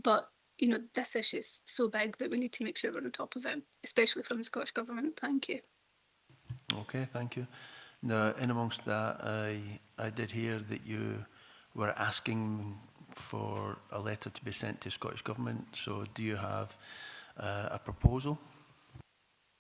But you know, this issue is so big that we need to make sure we're on top of it, especially from the Scottish Government. Thank you. Okay, thank you. Now, in amongst that, I did hear that you were asking for a letter to be sent to Scottish Government. So do you have a proposal?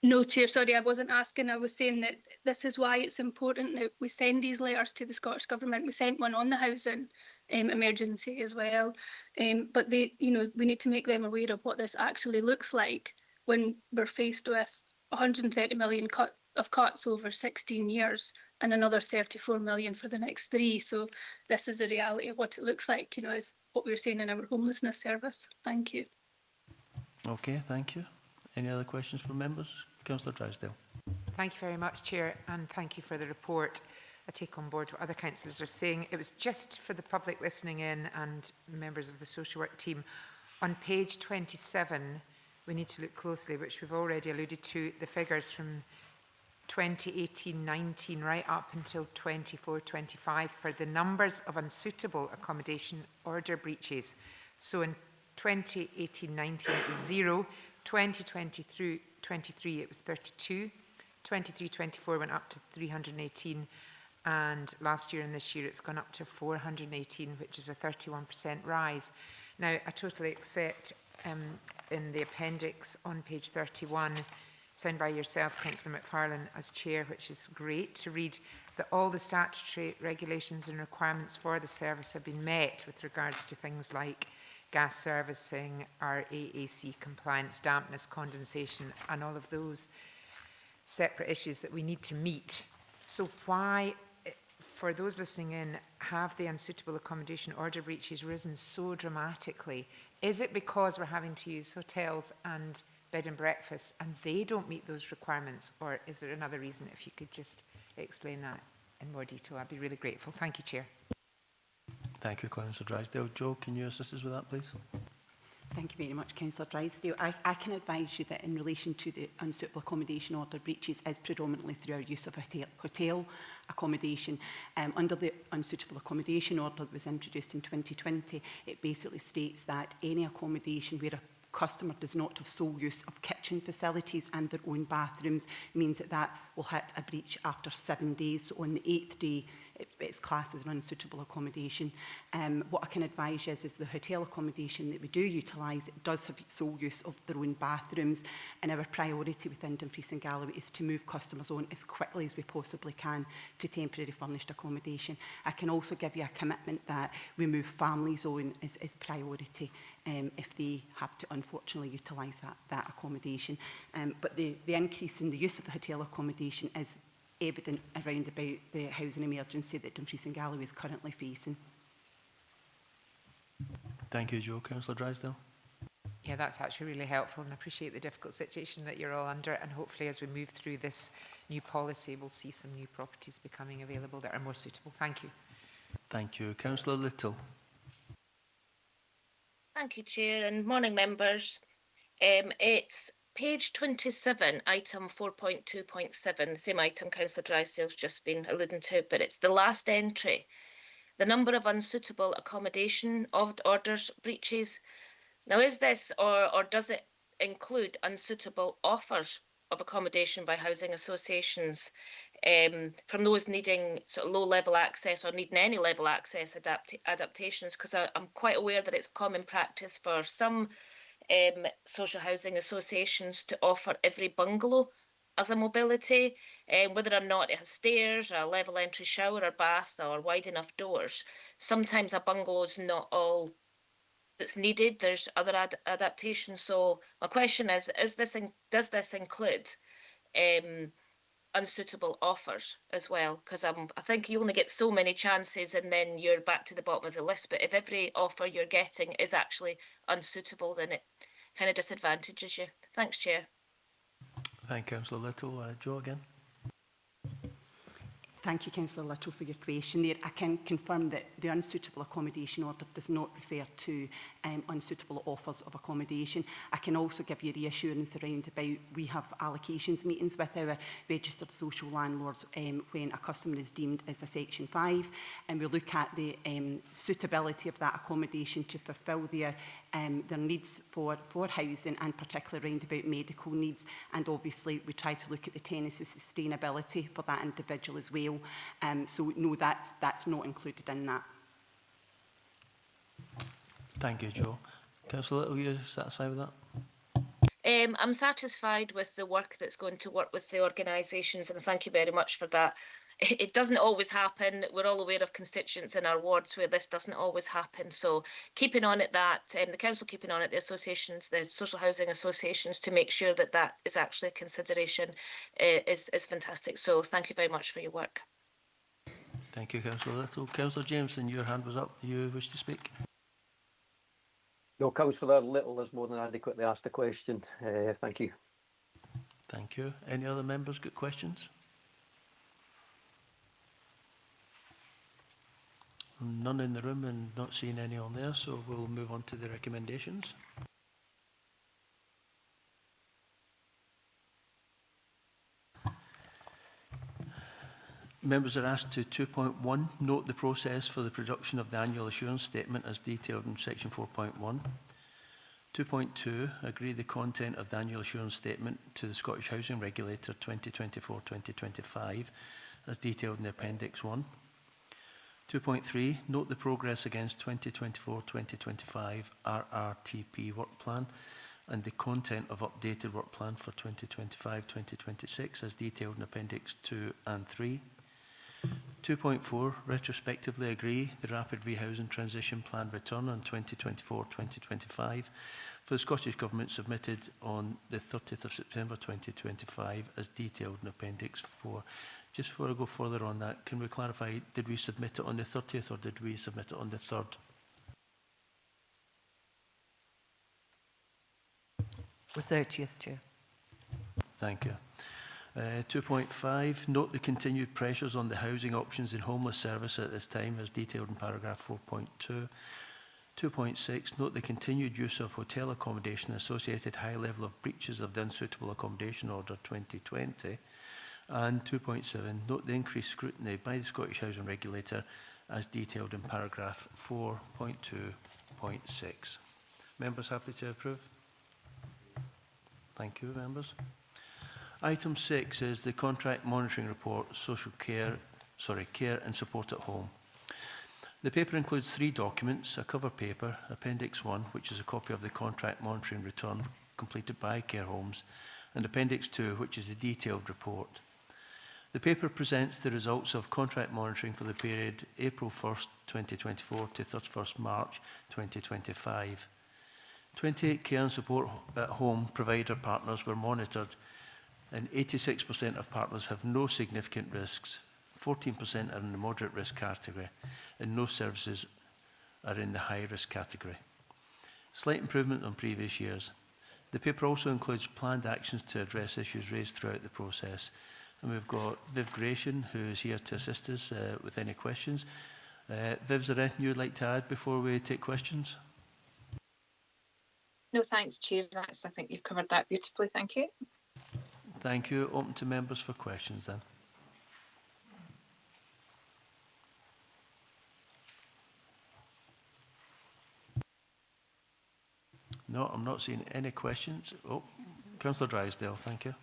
No, Chair, sorry, I wasn't asking. I was saying that this is why it's important that we send these letters to the Scottish Government. We sent one on the housing emergency as well. But they, you know, we need to make them aware of what this actually looks like when we're faced with 130 million of cuts over 16 years and another 34 million for the next 3. So this is the reality of what it looks like, you know, is what we were saying in our homelessness service. Thank you. Okay, thank you. Any other questions from members? Councillor Drysdale. Thank you very much, Chair, and thank you for the report. I take on board what other councillors are saying. It was just for the public listening in and members of the social work team. On page 27, we need to look closely, which we've already alluded to, the figures from 2018-19 right up until 24-25 for the numbers of unsuitable accommodation order breaches. So in 2018-19 it was 0, 2023 it was 32, 23-24 went up to 318, and last year and this year it's gone up to 418, which is a 31% rise. Now, I totally accept in the appendix on page 31, signed by yourself, Councillor McFarlane, as chair, which is great to read, that all the statutory regulations and requirements for the service have been met with regards to things like gas servicing, RAAC compliance, dampness, condensation, and all of those separate issues that we need to meet. So why, for those listening in, have the unsuitable accommodation order breaches risen so dramatically? Is it because we're having to use hotels and bed and breakfast and they don't meet those requirements, or is there another reason? If you could just explain that in more detail, I'd be really grateful. Thank you, Chair. Thank you, Councillor Drysdale. Joe, can you assist us with that, please? Thank you very much, Councillor Drysdale. I can advise you that in relation to the unsuitable accommodation order breaches is predominantly through our use of hotel accommodation. Under the unsuitable accommodation order that was introduced in 2020, it basically states that any accommodation where a customer does not have sole use of kitchen facilities and their own bathrooms means that that will hit a breach after 7 days. So on the 8th day, it's classed as an unsuitable accommodation. What I can advise you is the hotel accommodation that we do utilise, it does have sole use of their own bathrooms, and our priority within Dumfries and Galloway is to move customers on as quickly as we possibly can to temporary furnished accommodation. I can also give you a commitment that we move families on as priority if they have to unfortunately utilise that accommodation. But the increase in the use of the hotel accommodation is evident around about the housing emergency that Dumfries and Galloway is currently facing. Thank you, Joe. Councillor Drysdale. Yeah, that's actually really helpful, and I appreciate the difficult situation that you're all under, and hopefully as we move through this new policy, we'll see some new properties becoming available that are more suitable. Thank you. Thank you. Councillor Little. Thank you, Chair, and morning, members. It's page 27, item 4.2.7, the same item Councillor Drysdale's just been alluding to, but it's the last entry. The number of unsuitable accommodation orders breaches. Now, is this or does it include unsuitable offers of accommodation by housing associations from those needing sort of low-level access or needing any level access adaptations? Because I'm quite aware that it's common practice for some social housing associations to offer every bungalow as a mobility, whether or not it has stairs, a level entry shower or bath or wide enough doors. Sometimes a bungalow is not all that's needed. There's other adaptations. So my question is does this include unsuitable offers as well, because I think you only get so many chances and then you're back to the bottom of the list. But if every offer you're getting is actually unsuitable, then it kind of disadvantages you. Thanks, Chair. Thank you, Councillor Little. Joe again. Thank you, Councillor Little, for your question there. I can confirm that the unsuitable accommodation order does not refer to unsuitable offers of accommodation. I can also give you reassurance around about we have allocations meetings with our registered social landlords when a customer is deemed as a Section 5, and we look at the suitability of that accommodation to fulfil their needs for housing, and particularly around about medical needs. And obviously we try to look at the tenancy sustainability for that individual as well. So no, that's not included in that. Thank you, Joe. Councillor Little, are you satisfied with that? I'm satisfied with the work that's going to work with the organisations, and thank you very much for that. It doesn't always happen. We're all aware of constituents in our wards where this doesn't always happen. So keeping on at that, the council keeping on at the associations, the social housing associations, to make sure that that is actually a consideration is fantastic. So thank you very much for your work. Thank you, Councillor Little. Councillor Jameson, your hand was up. You wish to speak? No, Councillor Little has more than adequately asked the question. Thank you. Thank you. Any other members got questions? None in the room and not seeing any on there, so we'll move on to the recommendations. Members are asked to 2.1, note the process for the production of the annual assurance statement as detailed in section 4.1. 2.2, agree the content of the annual assurance statement to the Scottish Housing Regulator 2024-2025 as detailed in the Appendix 1. 2.3, note the progress against 2024-2025 RRTP work plan and the content of updated work plan for 2025-2026 as detailed in Appendix 2 and 3. 2.4, retrospectively agree the Rapid Rehousing Transition Plan return on 2024-2025 for the Scottish Government submitted on the 30th of September 2025 as detailed in Appendix 4. Just before I go further on that, can we clarify, did we submit it on the 30th or did we submit it on the 3rd? The 30th, Chair. Thank you. 2.5, note the continued pressures on the housing options in homeless service at this time as detailed in paragraph 4.2. 2.6, note the continued use of hotel accommodation associated high level of breaches of the Unsuitable Accommodation Order 2020. And 2.7, note the increased scrutiny by the Scottish Housing Regulator as detailed in paragraph 4.2.6. Members happy to approve? Thank you, members. Item 6 is the contract monitoring report, care and support at home. The paper includes 3 documents, a cover paper, Appendix 1, which is a copy of the contract monitoring return completed by care homes, and Appendix 2, which is a detailed report. The paper presents the results of contract monitoring for the period April 1st, 2024 to 31st March 2025. 28 care and support at home provider partners were monitored, and 86% of partners have no significant risks, 14% are in the moderate risk category, and no services are in the high risk category. Slight improvement on previous years. The paper also includes planned actions to address issues raised throughout the process. And we've got Viv Gratian, who is here to assist us with any questions. Viv, is there anything you would like to add before we take questions? No, thanks, Chair. I think you've covered that beautifully. Thank you. Thank you. Open to members for questions then. No, I'm not seeing any questions. Oh, Councillor Drysdale, thank you.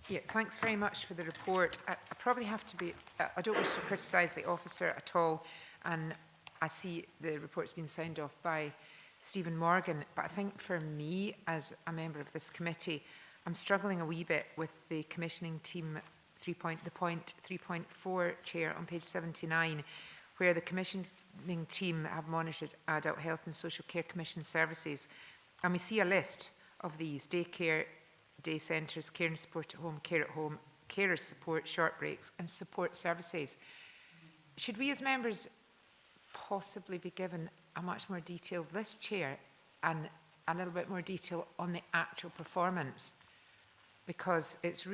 Yeah, thanks very much for the report. I probably have to be, I don't wish to criticise the officer at all, and I see the report's been signed off by Stephen Morgan, but I think for me, as a member of this committee, I'm struggling a wee bit with the commissioning team point 3.4, Chair, on page 79, where the commissioning team have monitored adult health and social care commission services. And we see a list of these: daycare, day centres, care and support at home, carers support, short breaks and support services. Should we as members possibly be given a much more detailed list, Chair, and a little bit more detail on the actual performance? Because it's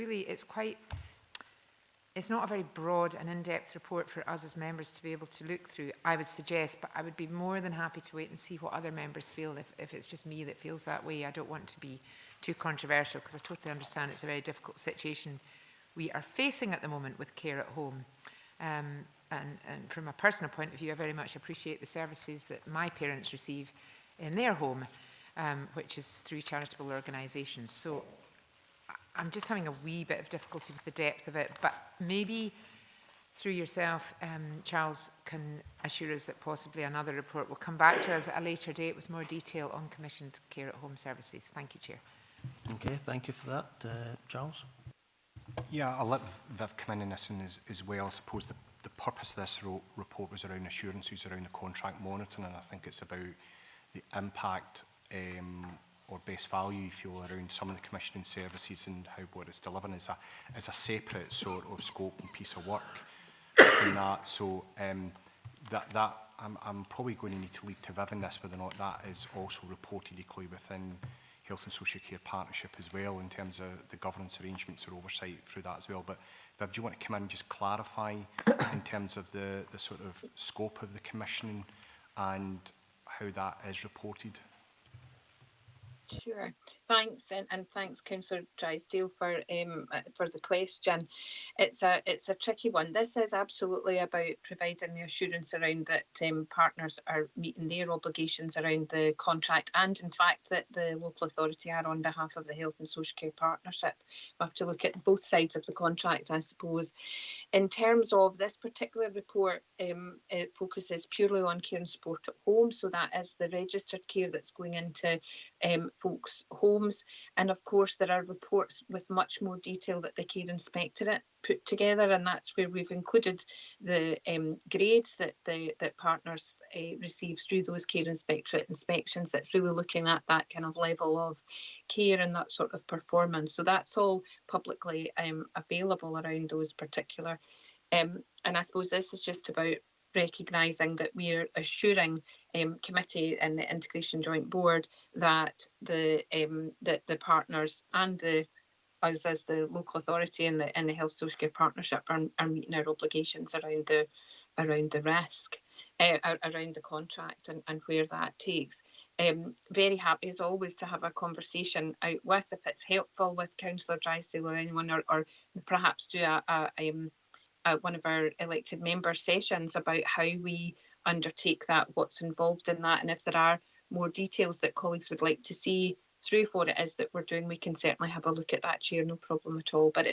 not a very broad and in-depth report for us as members to be able to look through, I would suggest, but I would be more than happy to wait and see what other members feel if it's just me that feels that way. I don't want to be too controversial because I totally understand it's a very difficult situation we are facing at the moment with care at home. And from a personal point of view, I very much appreciate the services that my parents receive in their home, which is through charitable organisations. So I'm just having a wee bit of difficulty with the depth of it, but maybe through yourself, Charles, can assure us that possibly another report will come back to us at a later date with more detail on commissioned care at home services. Thank you, Chair. Okay, thank you for that. Charles? Yeah, I'll let Viv come in on this and as well. I suppose the purpose of this report was around assurances around the contract monitoring, and I think it's about the impact or best value, you feel, around some of the commissioning services and how what it's delivering is a separate sort of scope and piece of work from that. So I'm probably going to need to lead to Viv in this, whether or not that is also reported equally within Health and Social Care Partnership as well, in terms of the governance arrangements or oversight through that as well. But Viv, do you want to come in and just clarify in terms of the sort of scope of the commissioning and how that is reported? Sure. Thanks, and thanks, Councillor Drysdale, for the question. It's a tricky one. This is absolutely about providing the assurance around that partners are meeting their obligations around the contract, and in fact that the local authority are on behalf of the Health and Social Care Partnership. We have to look at both sides of the contract, I suppose. In terms of this particular report, it focuses purely on care and support at home, so that is the registered care that's going into folks' homes. And of course, there are reports with much more detail that the Care Inspectorate put together, and that's where we've included the grades that partners receive through those Care Inspectorate inspections. That's really looking at that kind of level of care and that sort of performance. So that's all publicly available around those particular. And I suppose this is just about recognising that we are assuring committee and the Integration Joint Board that the partners and us as the local authority and the Health Social Care Partnership are meeting our obligations around the risk, around the contract and where that takes. Very happy as always to have a conversation out with, if it's helpful, with Councillor Drysdale or anyone, or perhaps do one of our elected member sessions about how we undertake that, what's involved in that, and if there are more details that colleagues would like to see through what it is that we're doing, we can certainly have a look at that, Chair, no problem at all. But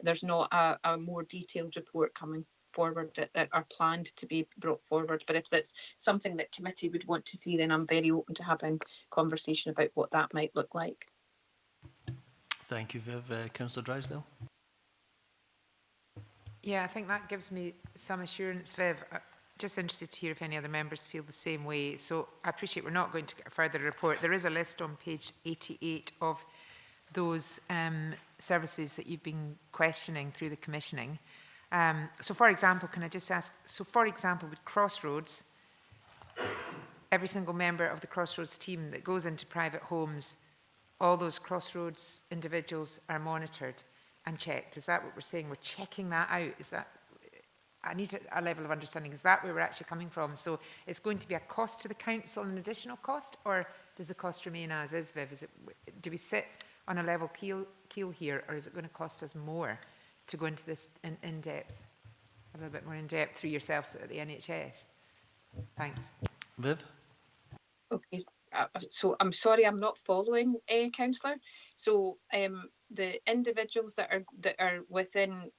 there's not a more detailed report coming forward that are planned to be brought forward. But if that's something that committee would want to see, then I'm very open to having conversation about what that might look like. Thank you, Viv. Councillor Drysdale? Yeah, I think that gives me some assurance, Viv. Just interested to hear if any other members feel the same way. So I appreciate we're not going to get a further report. There is a list on page 88 of those services that you've been questioning through the commissioning. So for example, can I just ask, for example, with Crossroads, every single member of the Crossroads team that goes into private homes, all those Crossroads individuals are monitored and checked. Is that what we're saying? We're checking that out. Is that, I need a level of understanding. Is that where we're actually coming from? So it's going to be a cost to the council, an additional cost, or does the cost remain as is, Viv? Do we sit on a level keel here, or is it going to cost us more to go into this in depth, a little bit more in depth through yourselves at the NHS? Thanks. Viv? Okay, so I'm sorry, I'm not following, Councillor. So the individuals that are within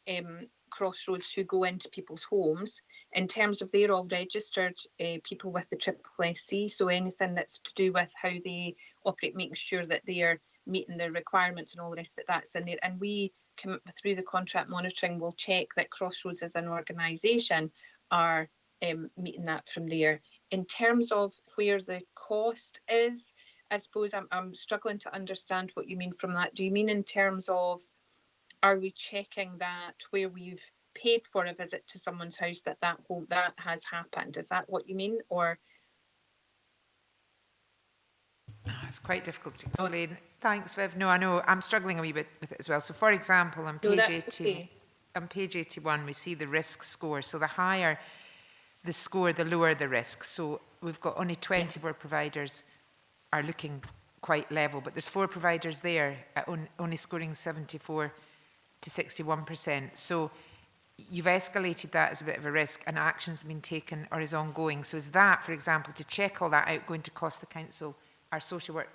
Crossroads who go into people's homes, in terms of they're all registered people with the SSSC, so anything that's to do with how they operate, making sure that they are meeting their requirements and all the rest of that's in there. And we, through the contract monitoring, will check that Crossroads as an organisation are meeting that from there. In terms of where the cost is, I suppose I'm struggling to understand what you mean from that. Do you mean in terms of are we checking that where we've paid for a visit to someone's house that has happened? Is that what you mean? Or It's quite difficult to explain. Thanks, Viv. No, I know. I'm struggling a wee bit with it as well. So, for example, on No, page that's 80, okay. on page 81, we see the risk score. So the higher the score, the lower the risk. So we've got only 24 providers are looking quite level, but there's 4 providers there at only scoring 74 to 61%. So you've escalated that as a bit of a risk, and action's been taken or is ongoing. So is that, for example, to check all that out, going to cost the council, our social work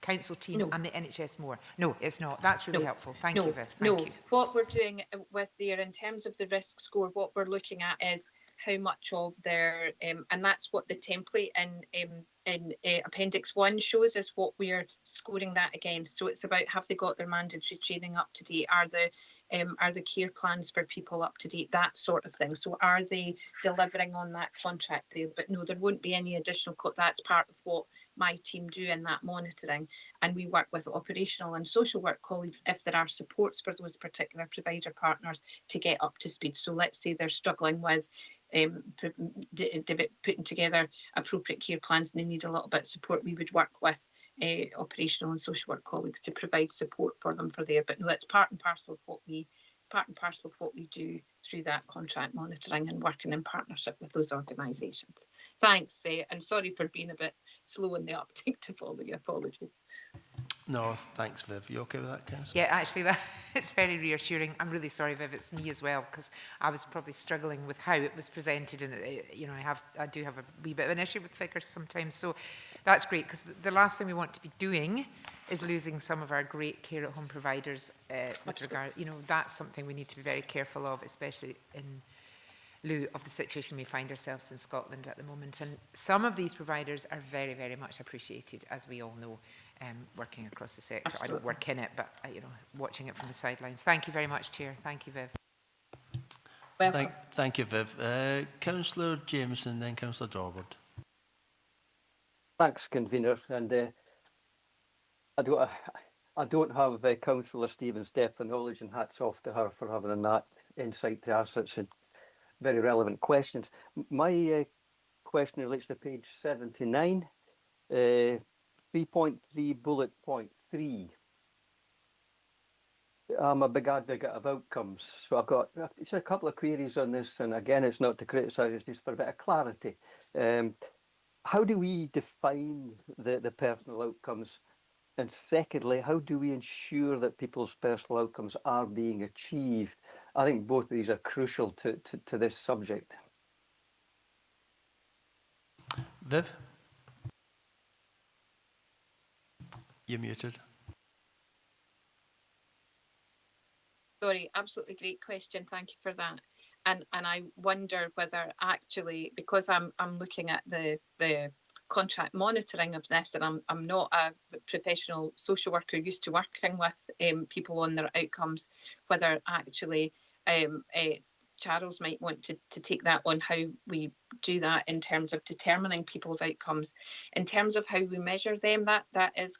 council team and the NHS more? No, it's not. That's really helpful. Thank you, Viv. Thank you. What we're doing with there in terms of the risk score, what we're looking at is how much of their, and that's what the template in Appendix 1 shows us what we're scoring that against. So it's about, have they got their mandatory training up to date? Are the care plans for people up to date? That sort of thing. So are they delivering on that contract there? But no, there won't be any additional, that's part of what my team do in that monitoring. And we work with operational and social work colleagues if there are supports for those particular provider partners to get up to speed. So let's say they're struggling with putting together appropriate care plans and they need a little bit of support, we would work with operational and social work colleagues to provide support for them for there. But no, it's part and parcel of what we do through that contract monitoring and working in partnership with those organisations. Thanks, and sorry for being a bit slow in the uptake to follow you. Apologies. No, thanks, Viv. You okay with that, Councillor? Yeah, actually, it's very reassuring. I'm really sorry, Viv, it's me as well, because I was probably struggling with how it was presented, and I do have a wee bit of an issue with figures sometimes. So that's great, because the last thing we want to be doing is losing some of our great care at home providers with regard. That's something we need to be very careful of, especially in lieu of the situation we find ourselves in Scotland at the moment. And some of these providers are very, very much appreciated, as we all know. Working across the sector. Absolutely. I don't work in it, but watching it from the sidelines. Thank you very much, Chair. Thank you, Viv. Thank you, Viv. Councillor Jameson, then Councillor Dorward. Thanks, convener. And I don't have Councillor Stevens' depth of knowledge, and hats off to her for having that insight to ask such very relevant questions. My question relates to page 79. 3.3 bullet point 3. I'm a big advocate of outcomes, so I've got just a couple of queries on this, and again, it's not to criticise, it's just for a bit of clarity. How do we define the personal outcomes? And secondly, how do we ensure that people's personal outcomes are being achieved? I think both of these are crucial to this subject. Viv? You're muted. Sorry, absolutely great question. Thank you for that. And I wonder whether actually, because I'm looking at the contract monitoring of this, and I'm not a professional social worker used to working with people on their outcomes, whether actually Charles might want to take that on, how we do that in terms of determining people's outcomes. In terms of how we measure them, that is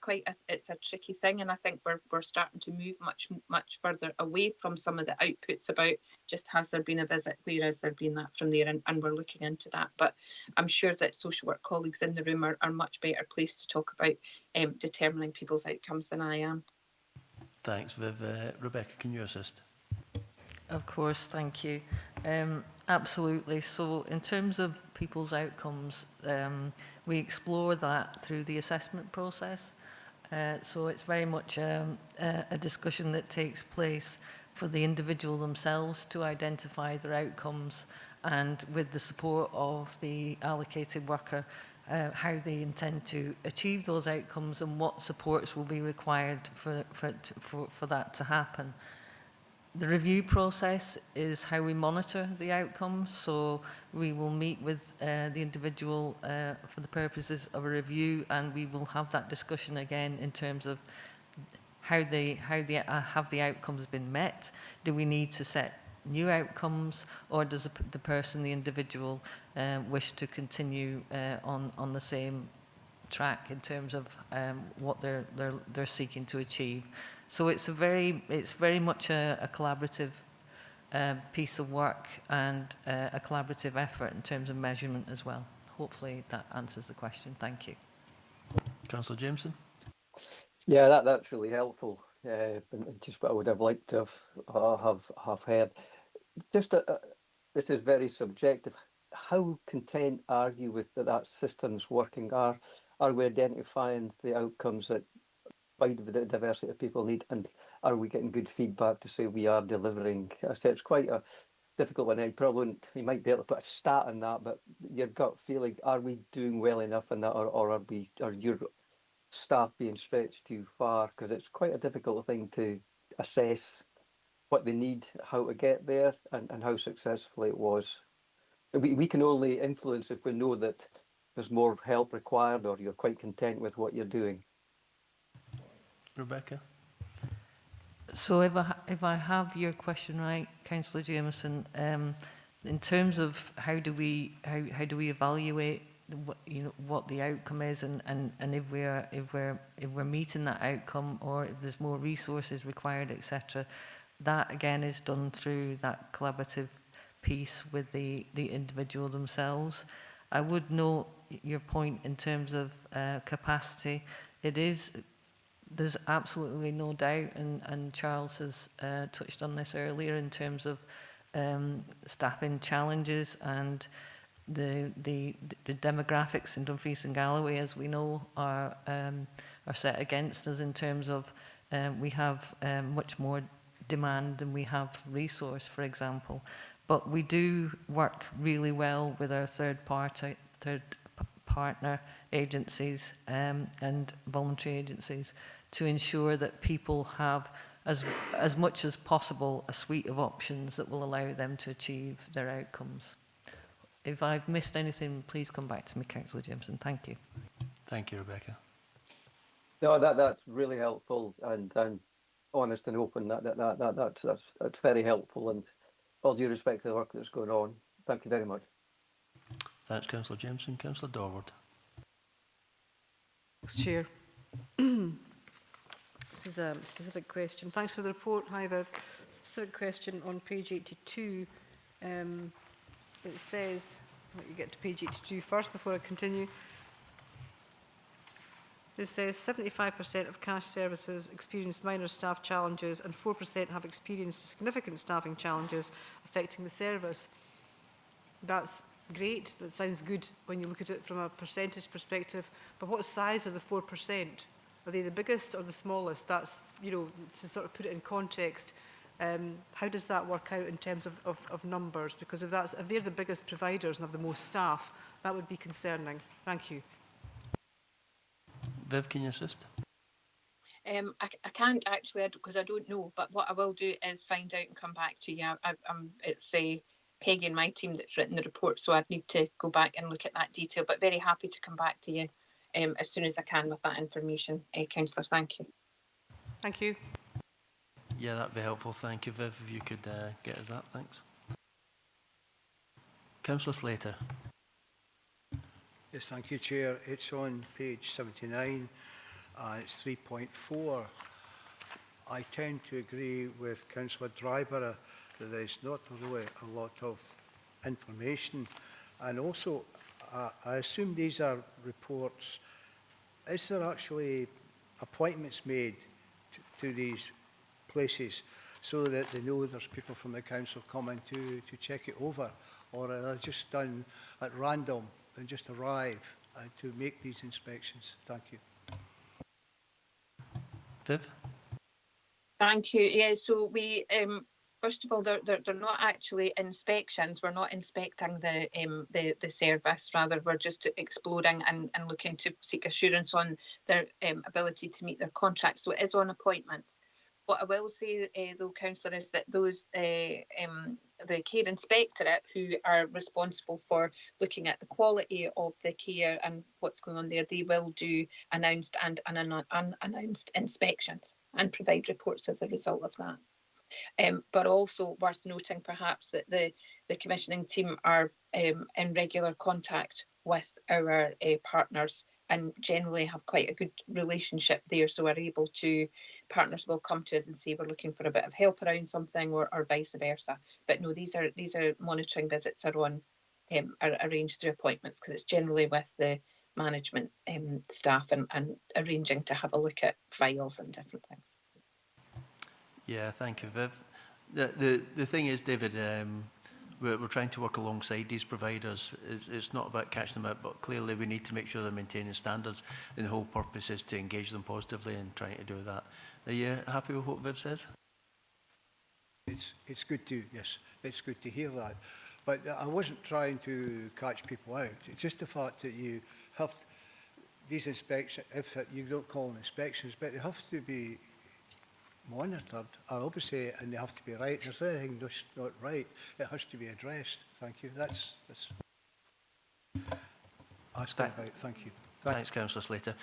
it's a tricky thing, and I think we're starting to move much further away from some of the outputs about just has there been a visit, where has there been that from there, and we're looking into that. But I'm sure that social work colleagues in the room are much better placed to talk about determining people's outcomes than I am. Thanks, Viv. Rebecca, can you assist? Of course, thank you. Absolutely. So in terms of people's outcomes, we explore that through the assessment process. So it's very much a discussion that takes place for the individual themselves to identify their outcomes, and with the support of the allocated worker, how they intend to achieve those outcomes and what supports will be required for that to happen. The review process is how we monitor the outcomes. So we will meet with the individual for the purposes of a review, and we will have that discussion again in terms of how have the outcomes been met? Do we need to set new outcomes, or does the individual wish to continue on the same track in terms of what they're seeking to achieve? So it's very much a collaborative piece of work and a collaborative effort in terms of measurement as well. Hopefully that answers the question. Thank you. Councillor Jameson. Yeah, that's really helpful. And just what I would have liked to have heard. Just this is very subjective. How content are you with that system's working? Are we identifying the outcomes that biodiversity of people need, and are we getting good feedback to say we are delivering? I say it's quite a difficult one. You might be able to put a stat on that, but your gut feeling, are we doing well enough in that, or are your staff being stretched too far? Because it's quite a difficult thing to assess what they need, how to get there, and how successful it was. We can only influence if we know that there's more help required, or you're quite content with what you're doing. Rebecca. So if I have your question right, Councillor Jameson, in terms of how do we evaluate what the outcome is, and if we're meeting that outcome, or if there's more resources required, etc. That again is done through that collaborative piece with the individual themselves. I would note your point in terms of capacity. There's absolutely no doubt, and Charles has touched on this earlier in terms of staffing challenges, and the demographics in Dumfries and Galloway, as we know, are set against us in terms of we have much more demand than we have resource, for example. But we do work really well with our third partner agencies and voluntary agencies to ensure that people have, as much as possible, a suite of options that will allow them to achieve their outcomes. If I've missed anything, please come back to me, Councillor Jameson. Thank you. Thank you, Rebecca. No, that's really helpful and honest and open. That's very helpful, and all due respect to the work that's going on. Thank you very much. Thanks, Councillor Jameson. Councillor Dorward. Thanks, Chair. This is a specific question. Thanks for the report. Hi, Viv. Specific question on page 82. It says, let you get to page 82 first before I continue. This says 75% of cash services experience minor staff challenges and 4% have experienced significant staffing challenges affecting the service. That's great. That sounds good when you look at it from a percentage perspective. But what size are the 4%? Are they the biggest or the smallest? That's, to sort of put it in context, how does that work out in terms of numbers? Because if they're the biggest providers and have the most staff, that would be concerning. Thank you. Viv, can you assist? I can't actually, because I don't know, but what I will do is find out and come back to you. It's Peggy and my team that's written the report, so I'd need to go back and look at that detail, but very happy to come back to you as soon as I can with that information. Councillor, thank you. Thank you. Yeah, that'd be helpful. Thank you, Viv, if you could get us that. Thanks. Councillor Slater. Yes, thank you, Chair. It's on page 79. It's 3.4. I tend to agree with Councillor Dryborough that there's not really a lot of information. And also, I assume these are reports. Is there actually appointments made to these places so that they know there's people from the council coming to check it over? Or are they just done at random and just arrive to make these inspections? Thank you. Viv? Thank you. Yeah, so we, first of all, they're not actually inspections. We're not inspecting the service. Rather, we're just exploring and looking to seek assurance on their ability to meet their contracts. So it is on appointments. What I will say, though, Councillor, is that those, the Care Inspectorate, who are responsible for looking at the quality of the care and what's going on there, they will do announced and unannounced inspections and provide reports as a result of that. But also worth noting, perhaps, that the commissioning team are in regular contact with our partners and generally have quite a good relationship there, so are able to partners will come to us and say we're looking for a bit of help around something, or vice versa. But no, these are monitoring visits are arranged through appointments, because it's generally with the management staff and arranging to have a look at files and different things. Yeah, thank you, Viv. The thing is, David, we're trying to work alongside these providers. It's not about catching them out, but clearly we need to make sure they're maintaining standards, and the whole purpose is to engage them positively and trying to do that. Are you happy with what Viv says? It's good to, yes, it's good to hear that. But I wasn't trying to catch people out. It's just the fact that you have these inspections, if you don't call them inspections, but they have to be monitored, obviously, and they have to be right. If there's anything that's not right, it has to be addressed. Thank you. That's asking about. Thank you. Thanks, Councillor Slater.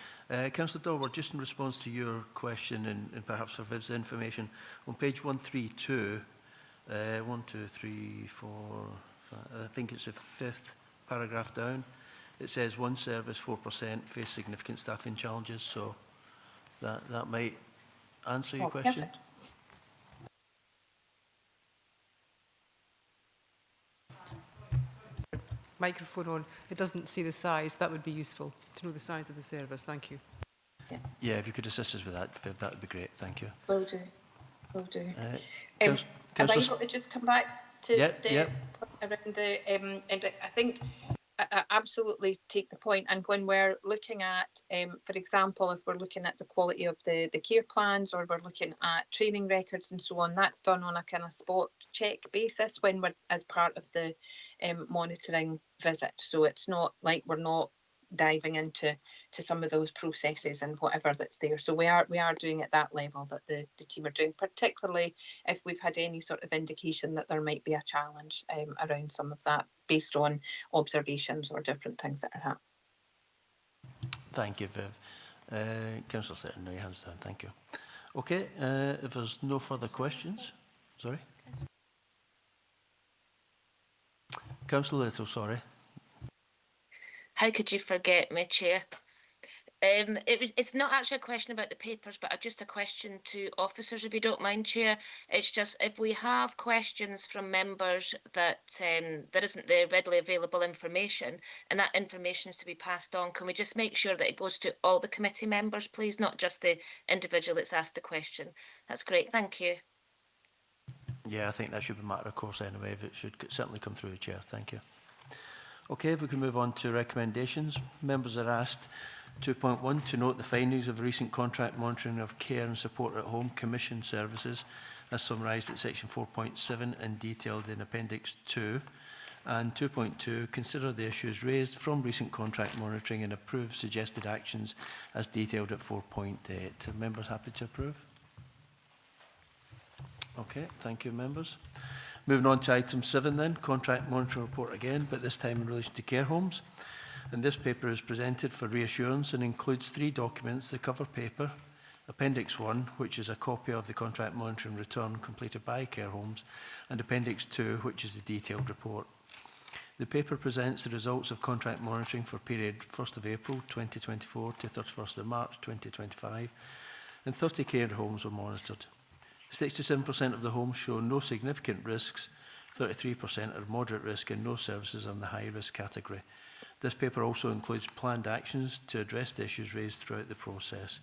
Councillor Dorward, just in response to your question and perhaps for Viv's information, on page 132, 1, 2, 3, 4, 5, I think it's the 5th paragraph down, it says one service, 4% face significant staffing challenges, so that might answer your question. Perfect. Microphone on. It doesn't say the size. That would be useful to know the size of the service. Thank you. Yeah, if you could assist us with that, Viv, that would be great. Thank you. Will do. Will do. Am I able to just come back to around the and I think I absolutely take the point. And when we're looking at, for example, if we're looking at the quality of the care plans, or we're looking at training records and so on, that's done on a kind of spot check basis when we're as part of the monitoring visit. So it's not like we're not diving into some of those processes and whatever that's there. So we are doing at that level that the team are doing, particularly if we've had any sort of indication that there might be a challenge around some of that based on observations or different things that are happening. Thank you, Viv. Councillor Slater, no, your hands down. Thank you. Okay, if there's no further questions, sorry. Councillor Little, sorry. How could you forget me, Chair? It's not actually a question about the papers, but just a question to officers, if you don't mind, Chair. It's just if we have questions from members that there isn't the readily available information, and that information is to be passed on, can we just make sure that it goes to all the committee members, please, not just the individual that's asked the question? That's great, thank you. Yeah, I think that should be a matter of course anyway. It should certainly come through the Chair. Thank you. Okay, if we can move on to recommendations. Members are asked 2.1 to note the findings of the recent contract monitoring of care and support at home commission services as summarised at section 4.7 and detailed in appendix 2. And 2.2, consider the issues raised from recent contract monitoring and approve suggested actions as detailed at 4.8. Are members happy to approve? Okay, thank you, members. Moving on to item 7 then, contract monitoring report again, but this time in relation to care homes. And this paper is presented for reassurance and includes 3 documents: the cover paper, Appendix 1, which is a copy of the contract monitoring return completed by care homes, and Appendix 2, which is the detailed report. The paper presents the results of contract monitoring for period 1st of April 2024 to 31st of March 2025, and 30 care homes were monitored. 67% of the homes show no significant risks, 33% are moderate risk, and no services on the high risk category. This paper also includes planned actions to address the issues raised throughout the process.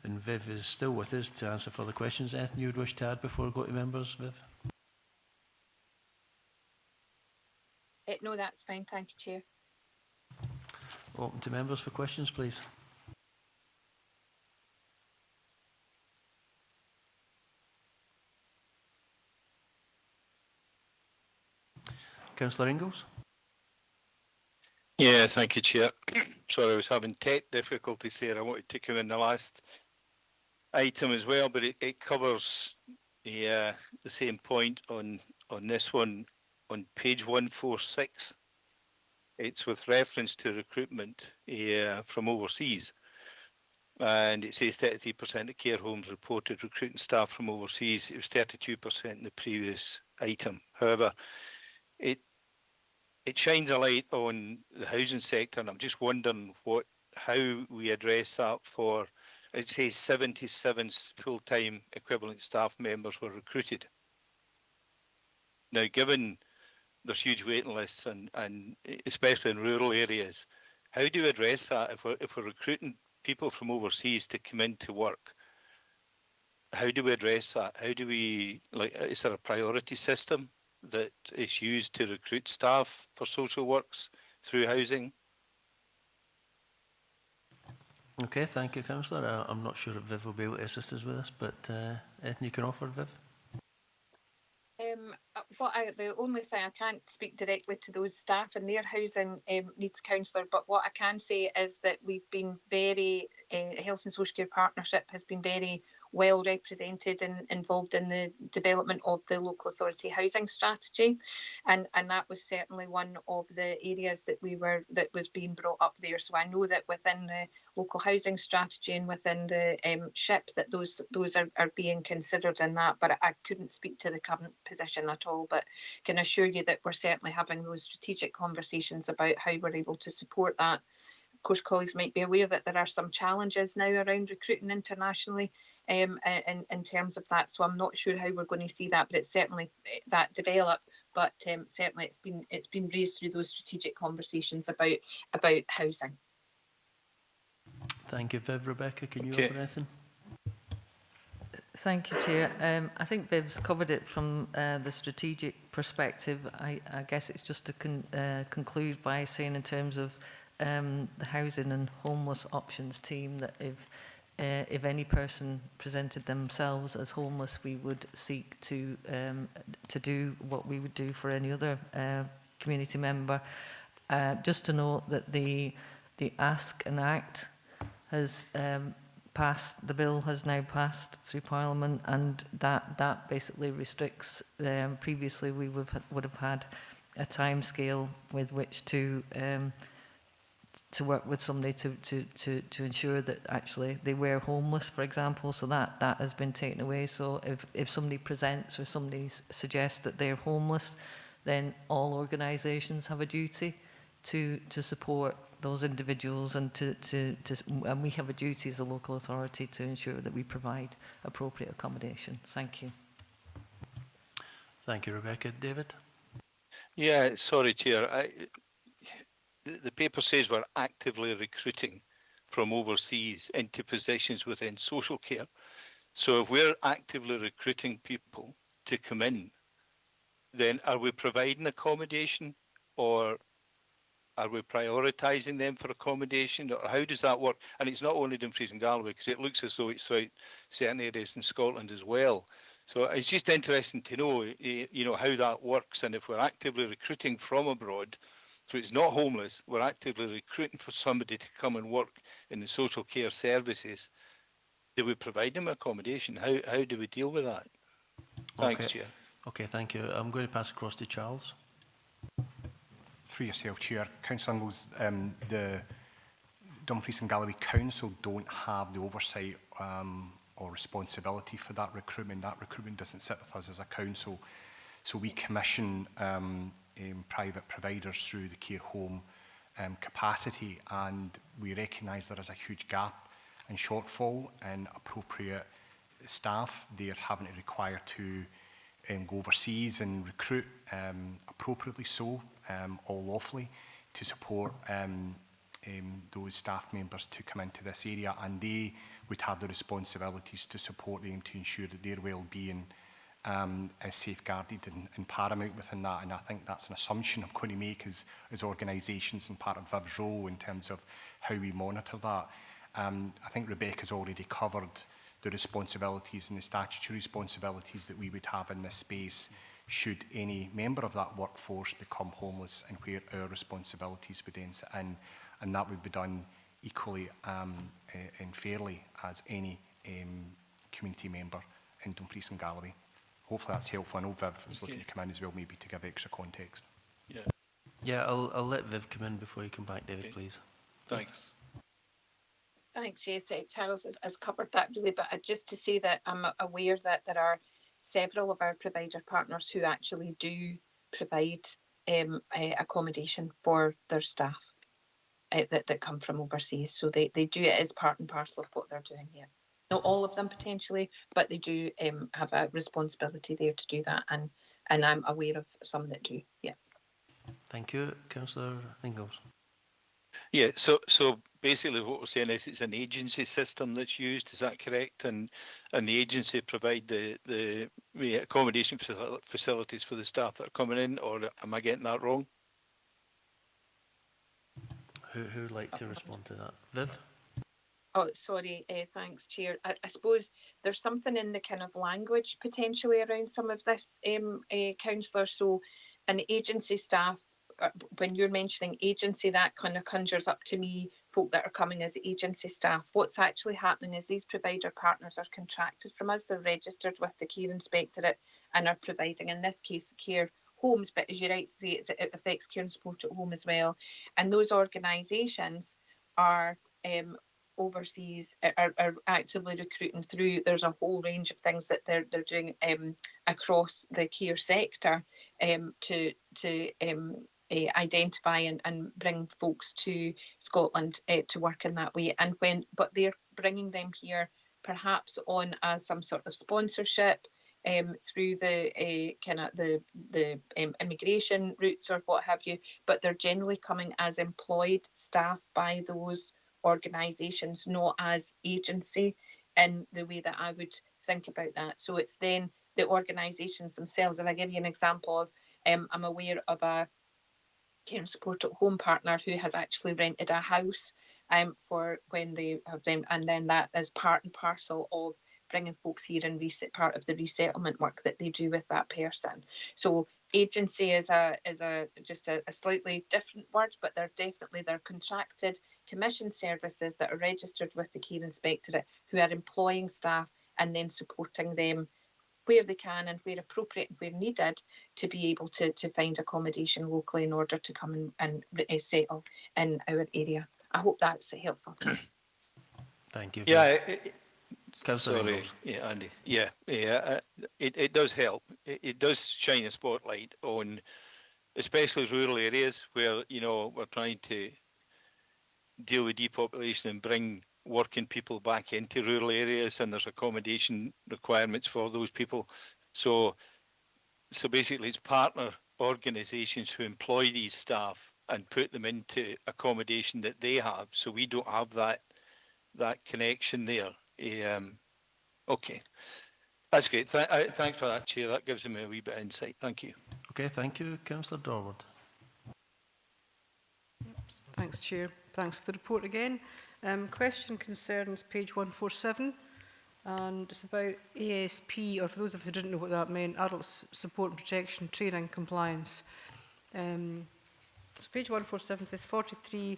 And Viv is still with us to answer further questions. Anything you would wish to add before we go to members, Viv? No, that's fine. Thank you, Chair. Open to members for questions, please. Councillor Ingalls? Yeah, thank you, Chair. Sorry, I was having tech difficulties there. I wanted to come in the last item as well, but it covers the same point on this one on page 146. It's with reference to recruitment from overseas. And it says 33% of care homes reported recruiting staff from overseas. It was 32% in the previous item. However, it shines a light on the housing sector, and I'm just wondering how we address that for it says 77 full-time equivalent staff members were recruited. Now, given there's huge waiting lists and especially in rural areas, how do you address that if we're recruiting people from overseas to come into work? How do we address that? How do we, like, is there a priority system that is used to recruit staff for social works through housing? Okay, thank you, Councillor. I'm not sure if Viv will be able to assist us with this, but anything you can offer, Viv? The only thing, I can't speak directly to those staff and their housing needs, councillor, but what I can say is that we've been very, Health and Social Care Partnership has been very well represented and involved in the development of the local authority housing strategy, and that was certainly one of the areas that was being brought up there. So I know that within the local housing strategy and within the SHIP that those are being considered in that, but I couldn't speak to the current position at all, but can assure you that we're certainly having those strategic conversations about how we're able to support that. Of course, colleagues might be aware that there are some challenges now around recruiting internationally in terms of that, so I'm not sure how we're going to see that, but it's certainly that develop, but certainly it's been raised through those strategic conversations about housing. Thank you, Viv. Rebecca, can you offer anything? Thank you, Chair. I think Viv's covered it from the strategic perspective. I guess it's just to conclude by saying, in terms of the housing and homeless options team, that if any person presented themselves as homeless, we would seek to do what we would do for any other community member. Just to note that the Ask and Act has passed, the bill has now passed through Parliament, and that basically restricts, previously we would have had a time scale with which to work with somebody to ensure that actually they were homeless, for example. So that has been taken away. So if somebody presents or somebody suggests that they're homeless, then all organisations have a duty to support those individuals, and and we have a duty as a local authority to ensure that we provide appropriate accommodation. Thank you. Thank you, Rebecca. David? Yeah, sorry, Chair. The paper says we're actively recruiting from overseas into positions within social care. So if we're actively recruiting people to come in, then are we providing accommodation, or are we prioritising them for accommodation, or how does that work? And it's not only Dumfries and Galloway, because it looks as though it's throughout certain areas in Scotland as well. So it's just interesting to know, you know, how that works, and if we're actively recruiting from abroad, so it's not homeless, we're actively recruiting for somebody to come and work in the social care services, do we provide them accommodation? How do we deal with that? Thanks, Okay. Chair. Okay, thank you. I'm going to pass across to Charles. Through yourself, Chair. Councillor Ingles, the Dumfries and Galloway Council don't have the oversight or responsibility for that recruitment. That recruitment doesn't sit with us as a council. So we commission private providers through the care home capacity, and we recognise there is a huge gap and shortfall in appropriate staff. They're having to require to go overseas and recruit appropriately so, all lawfully, to support those staff members to come into this area, and they would have the responsibilities to support them to ensure that their well-being is safeguarded and paramount within that. And I think that's an assumption I'm going to make as organisations and part of Viv's role in terms of how we monitor that. I think Rebecca's already covered the responsibilities and the statutory responsibilities that we would have in this space should any member of that workforce become homeless, and where our responsibilities would then sit in, and that would be done equally and fairly as any community member in Dumfries and Galloway. Hopefully that's helpful. I know Viv is looking to come in as well, maybe to give extra context. Yeah. Yeah, I'll let Viv come in before you come back, David, Okay. please. Thanks. Thanks, yes, Charles has covered that really, but just to say that I'm aware that there are several of our provider partners who actually do provide accommodation for their staff. that come from overseas. So they do it as part and parcel of what they're doing here. Not all of them potentially, but they do have a responsibility there to do that, and I'm aware of some that do. Yeah. Thank you. Councillor Ingalls. Yeah, so basically what we're saying is it's an agency system that's used, is that correct? And the agency provide the accommodation facilities for the staff that are coming in, or am I getting that wrong? Who would like to respond to that? Viv? Oh, sorry. Thanks, Chair. I suppose there's something in the kind of language potentially around some of this, councillor. So an agency staff, when you're mentioning agency, that kind of conjures up to me folk that are coming as agency staff. What's actually happening is these provider partners are contracted from us. They're registered with the Care Inspectorate and are providing, in this case, care homes. But as you right say, it affects care and support at home as well. And those organisations are overseas, are actively recruiting through. There's a whole range of things that they're doing across the care sector to identify and bring folks to Scotland to work in that way. But they're bringing them here perhaps on some sort of sponsorship through the kind of the immigration routes or what have you. But they're generally coming as employed staff by those organisations, not as agency in the way that I would think about that. So it's then the organisations themselves. And I give you an example of, I'm aware of a care and support at home partner who has actually rented a house for when they have them, and then that is part and parcel of bringing folks here and part of the resettlement work that they do with that person. So agency is just a slightly different word, but they're contracted commission services that are registered with the Care Inspectorate, who are employing staff and then supporting them where they can and where appropriate and where needed to be able to find accommodation locally in order to come and settle in our area. I hope that's helpful. Thank you. Yeah. Sorry. Yeah, Andy. Yeah. It does help. It does shine a spotlight on, especially rural areas where, we're trying to deal with depopulation and bring working people back into rural areas, and there's accommodation requirements for those people. So basically it's partner organisations who employ these staff and put them into accommodation that they have. So we don't have that connection there. Okay, that's great. Thanks for that, Chair. That gives me a wee bit of insight. Thank you. Okay, thank you. Councillor Dorward. Thanks, Chair. Thanks for the report again. Question concerns page 147, and it's about ASP, or for those of you who didn't know what that meant, Adult Support and Protection Training Compliance. So page 147 says 30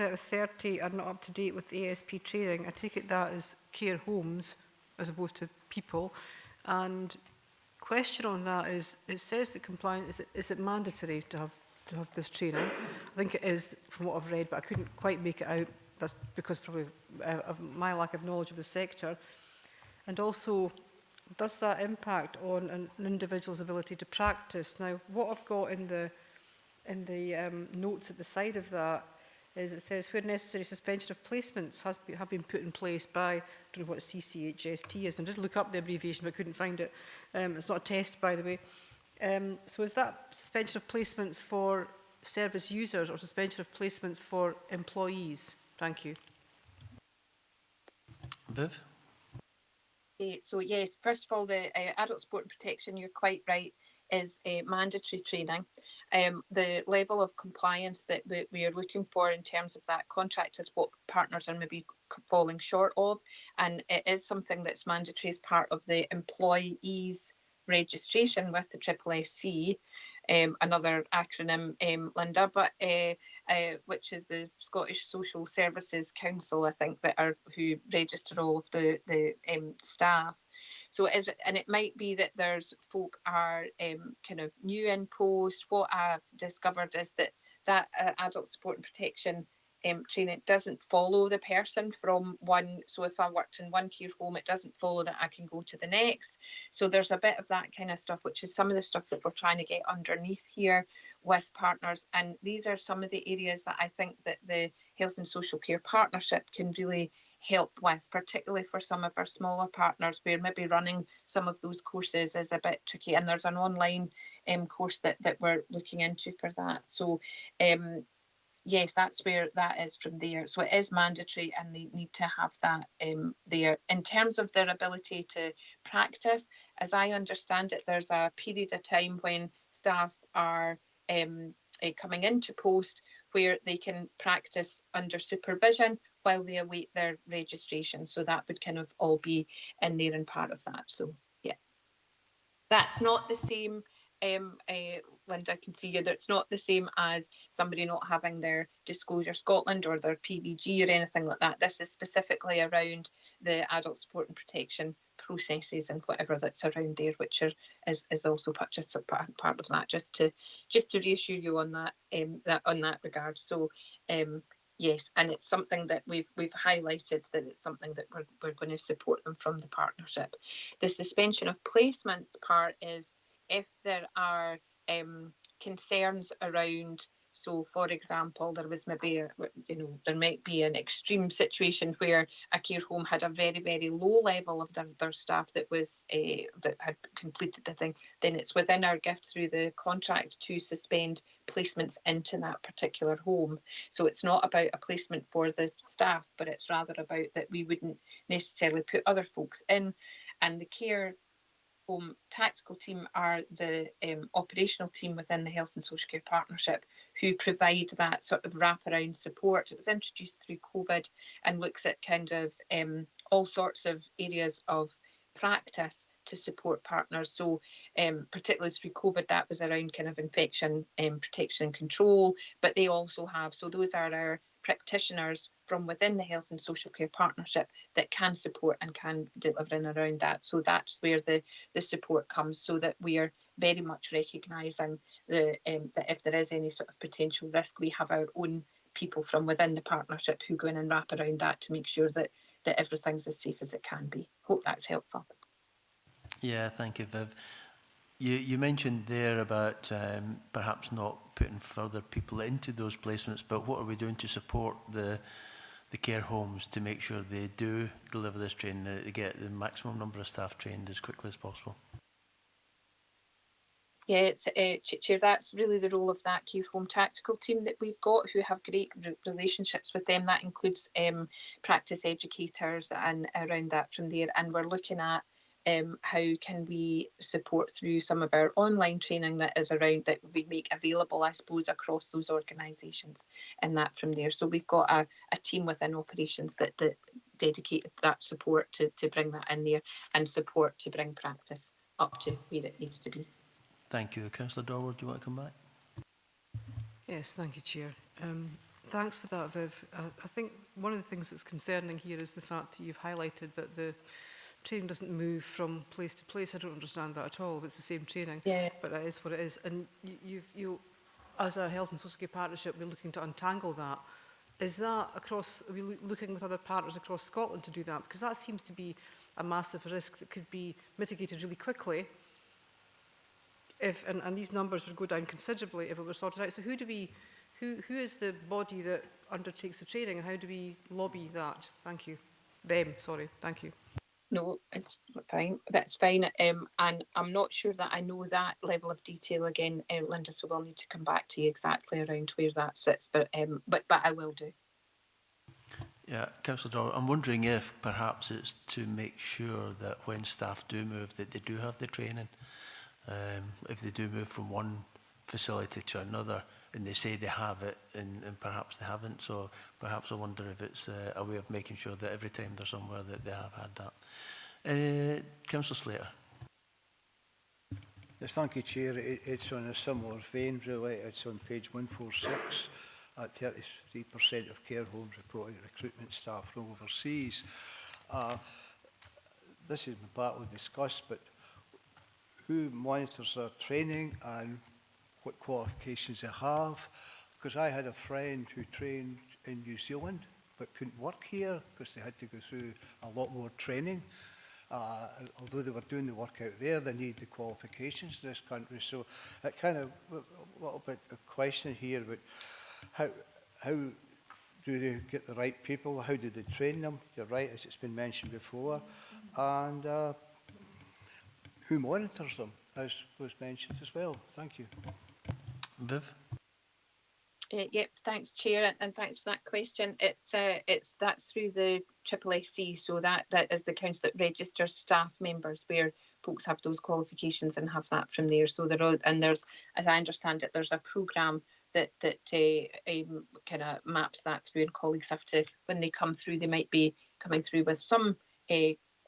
out of 30 are not up to date with ASP training. I take it that is care homes as opposed to people. And question on that is, it says that compliance, is it mandatory to have this training? I think it is from what I've read, but I couldn't quite make it out. That's because probably of my lack of knowledge of the sector. And also, does that impact on an individual's ability to practice? Now, what I've got in the notes at the side of that is it says where necessary suspension of placements have been put in place by, I don't know what CCHST is, and I did look up the abbreviation but couldn't find it. It's not a test, by the way. So is that suspension of placements for service users or suspension of placements for employees? Thank you. Viv? So yes, first of all, the adult support and protection, you're quite right, is mandatory training. The level of compliance that we are looking for in terms of that contract is what partners are maybe falling short of, and it is something that's mandatory as part of the employees registration with the SSSC, another acronym, Linda, but which is the Scottish Social Services Council, I think, who register all of the staff. So it might be that there's folk are kind of new in post. What I've discovered is that adult support and protection training doesn't follow the person from one. So if I worked in one care home, it doesn't follow that I can go to the next. So there's a bit of that kind of stuff, which is some of the stuff that we're trying to get underneath here with partners. And these are some of the areas that I think that the Health and Social Care Partnership can really help with, particularly for some of our smaller partners where maybe running some of those courses is a bit tricky. And there's an online course that we're looking into for that. So yes, that's where that is from there. So it is mandatory and they need to have that there. In terms of their ability to practice, as I understand it, there's a period of time when staff are coming into post where they can practice under supervision while they await their registration. So that would kind of all be in there and part of that. So yeah, that's not the same. Linda, I can see you. That's not the same as somebody not having their Disclosure Scotland or their PVG or anything like that. This is specifically around the adult support and protection processes and whatever that's around there, which is also just a part of that. Just to reassure you on that that regard. So yes, and it's something that we've highlighted that it's something that we're going to support them from the partnership. The suspension of placements part is if there are concerns around, so for example, there was maybe, there might be an extreme situation where a care home had a very, very low level of their staff that was that had completed the thing, then it's within our gift through the contract to suspend placements into that particular home. So it's not about a placement for the staff, but it's rather about that we wouldn't necessarily put other folks in. And the care home tactical team are the operational team within the Health and Social Care Partnership who provide that sort of wraparound support. It was introduced through COVID and looks at kind of all sorts of areas of practice to support partners. So particularly through COVID, that was around kind of infection protection and control, but they also have, so those are our practitioners from within the Health and Social Care Partnership that can support and can deliver in around that. So that's where the support comes, so that we are very much recognising that if there is any sort of potential risk, we have our own people from within the partnership who go in and wrap around that to make sure that everything's as safe as it can be. Hope that's helpful. Yeah, thank you, Viv. You mentioned there about perhaps not putting further people into those placements, but what are we doing to support the care homes to make sure they do deliver this training, they get the maximum number of staff trained as quickly as possible? Yeah, it's Chair, that's really the role of that care home tactical team that we've got, who have great relationships with them. That includes practice educators and around that from there. And we're looking at how can we support through some of our online training that is around, that we make available, I suppose, across those organisations and that from there. So we've got a team within operations that dedicated that support to bring that in there and support to bring practice up to where it needs to be. Thank you. Councillor Dorward, do you want to come back? Yes, thank you, Chair. Thanks for that, Viv. I think one of the things that's concerning here is the fact that you've highlighted that the training doesn't move from place to place. I don't understand that at all. It's the same training, but that is what it is. And you, as a Health and Social Care Partnership, we're looking to untangle that. Is that across, are we looking with other partners across Scotland to do that? Because that seems to be a massive risk that could be mitigated really quickly if, and these numbers would go down considerably if it were sorted out. So who is the body that undertakes the training, and how do we lobby that? Thank you. Them, sorry. Thank you. No, it's fine. That's fine. And I'm not sure that I know that level of detail again, Linda, so we'll need to come back to you exactly around where that sits, but I will do. Yeah, Councillor Dorward, I'm wondering if perhaps it's to make sure that when staff do move, that they do have the training. If they do move from one facility to another and they say they have it and perhaps they haven't, so perhaps I wonder if it's a way of making sure that every time they're somewhere that they have had that. Councillor Slater. Yes, thank you, Chair. It's on a similar vein, really. It's on page 146. At 33% of care homes reported recruitment staff from overseas. This has been partly discussed, but who monitors their training and what qualifications they have? Because I had a friend who trained in New Zealand but couldn't work here because they had to go through a lot more training. although they were doing the work out there, they need the qualifications in this country. So it kind of a little bit of question here about how do they get the right people? How do they train them? You're right, as it's been mentioned before. And who monitors them, as was mentioned as well. Thank you. Viv? Yep, thanks, Chair, and thanks for that question. That's through the SSSC, so that is the council that registers staff members, where folks have those qualifications and have that from there. So there's, as I understand it, there's a programme that kind of maps that through, and colleagues have to, when they come through, they might be coming through with some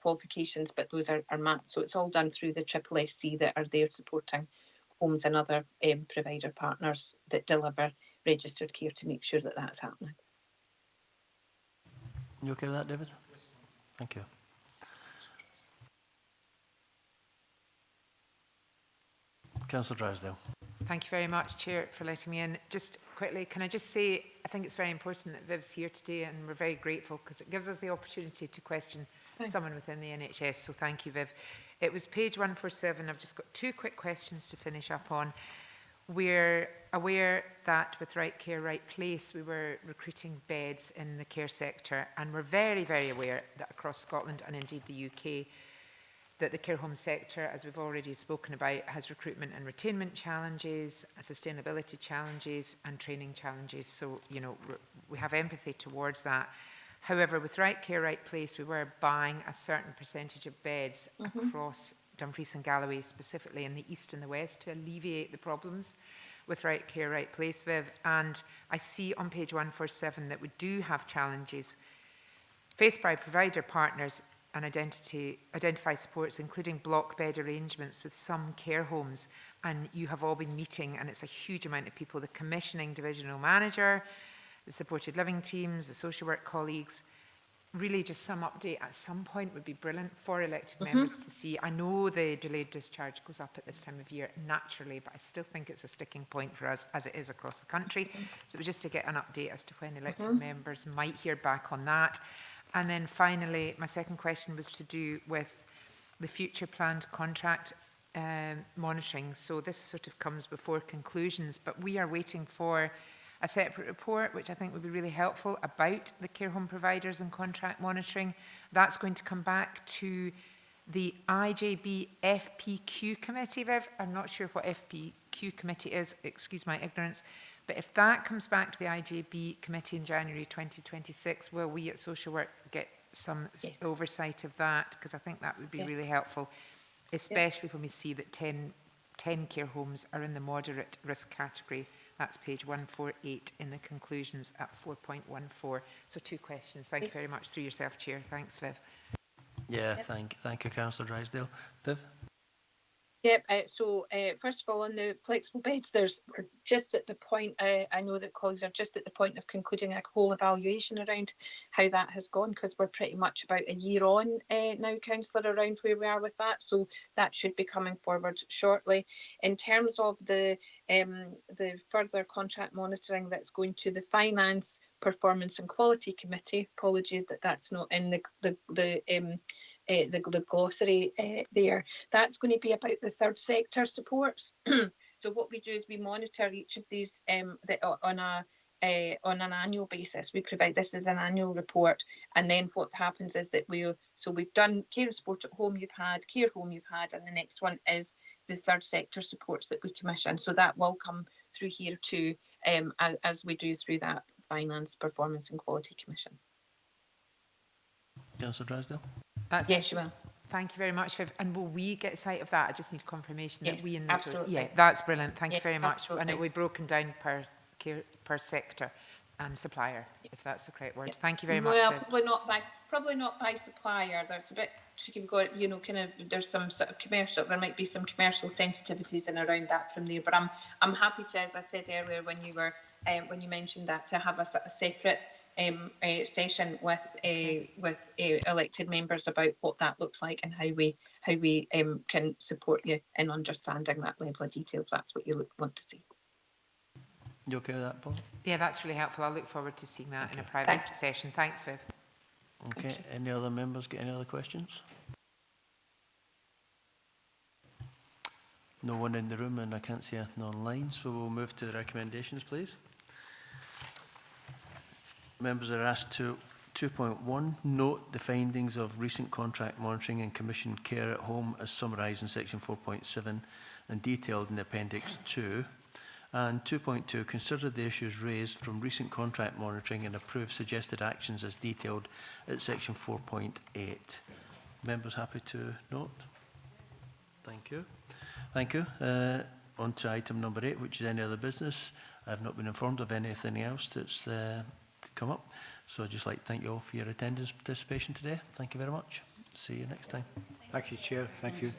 qualifications, but those are mapped. So it's all done through the SSSC that are there supporting homes and other provider partners that deliver registered care to make sure that that's happening. You okay with that, David? Thank you. Councillor Drysdale. Thank you very much, Chair, for letting me in. Just quickly, can I just say, I think it's very important that Viv's here today, and we're very grateful because it gives us the opportunity to question someone within the NHS, so thank you, Viv. It was page 147. I've just got 2 quick questions to finish up on. We're aware that with Right Care, Right Place, we were recruiting beds in the care sector, and we're very, very aware that across Scotland and indeed the UK, that the care home sector, as we've already spoken about, has recruitment and retainment challenges, sustainability challenges and training challenges. So, you know, we have empathy towards that. However, with Right Care, Right Place, we were buying a certain percentage of beds across Dumfries and Galloway, specifically in the east and the west, to alleviate the problems with Right Care, Right Place, Viv. And I see on page 147 that we do have challenges faced by provider partners and identify supports, including block bed arrangements with some care homes. And you have all been meeting, and it's a huge amount of people, the commissioning divisional manager, the supported living teams, the social work colleagues. Really just some update at some point would be brilliant for elected members to see. I know the delayed discharge goes up at this time of year naturally, but I still think it's a sticking point for us, as it is across the country. So just to get an update as to when elected members might hear back on that. And then finally, my second question was to do with the future planned contract monitoring. So this sort of comes before conclusions, but we are waiting for a separate report, which I think would be really helpful, about the care home providers and contract monitoring. That's going to come back to the IJB FPQ committee, Viv. I'm not sure what FPQ committee is, excuse my ignorance. But if that comes back to the IJB committee in January 2026, will we at Social Work get some oversight of that? Because I think that would be really helpful, especially when we see that 10 care homes are in the moderate risk category. That's page 148 in the conclusions at 4.14. So 2 questions. Thank you very much through yourself, Chair. Thanks, Viv. Yeah, thank you, Councillor Drysdale. Viv? Yep, first of all, on the flexible beds, we're just at the point, I know that colleagues are just at the point of concluding a whole evaluation around how that has gone, because we're pretty much about a year on now, Councillor, around where we are with that. So that should be coming forward shortly. In terms of the further contract monitoring that's going to the Finance, Performance and Quality Committee, apologies that that's not in the glossary there. That's going to be about the third sector supports. So what we do is we monitor each of these on an annual basis. We provide this as an annual report, and then what happens is that we've done care and support at home you've had, care home you've had, and the next one is the third sector supports that we commission. So that will come through here too, as we do through that Finance, Performance and Quality Commission. Councillor Drysdale? Yes, you will. Thank you very much, Viv. And will we get sight of that? I just need confirmation that we in this... Absolutely. Yeah, that's brilliant. Thank you very much. Absolutely. And it will be broken down per sector and supplier, if that's the correct word. Thank you very much, Viv. Probably not by supplier. There's a bit tricky. We've got, there's some sort of commercial, there might be some commercial sensitivities in around that from there. But I'm happy to, as I said earlier when you mentioned that, to have a sort of separate session with elected members about what that looks like and how we can support you in understanding that level of detail, if that's what you want to see. You okay with that, Paul? Yeah, that's really helpful. I look forward to seeing that in a private session. Thanks, Viv. Okay, any other members get any other questions? No one in the room, and I can't see anything online, so we'll move to the recommendations, please. Members are asked to 2.1, note the findings of recent contract monitoring and commission care at home as summarised in section 4.7 and detailed in Appendix 2. And 2.2, consider the issues raised from recent contract monitoring and approve suggested actions as detailed at section 4.8. Members happy to note? Thank you. Thank you. On to item number 8, which is any other business. I have not been informed of anything else that's come up. So I'd just like to thank you all for your attendance and participation today. Thank you very much. See you next time. Thank you, Chair. Thank you.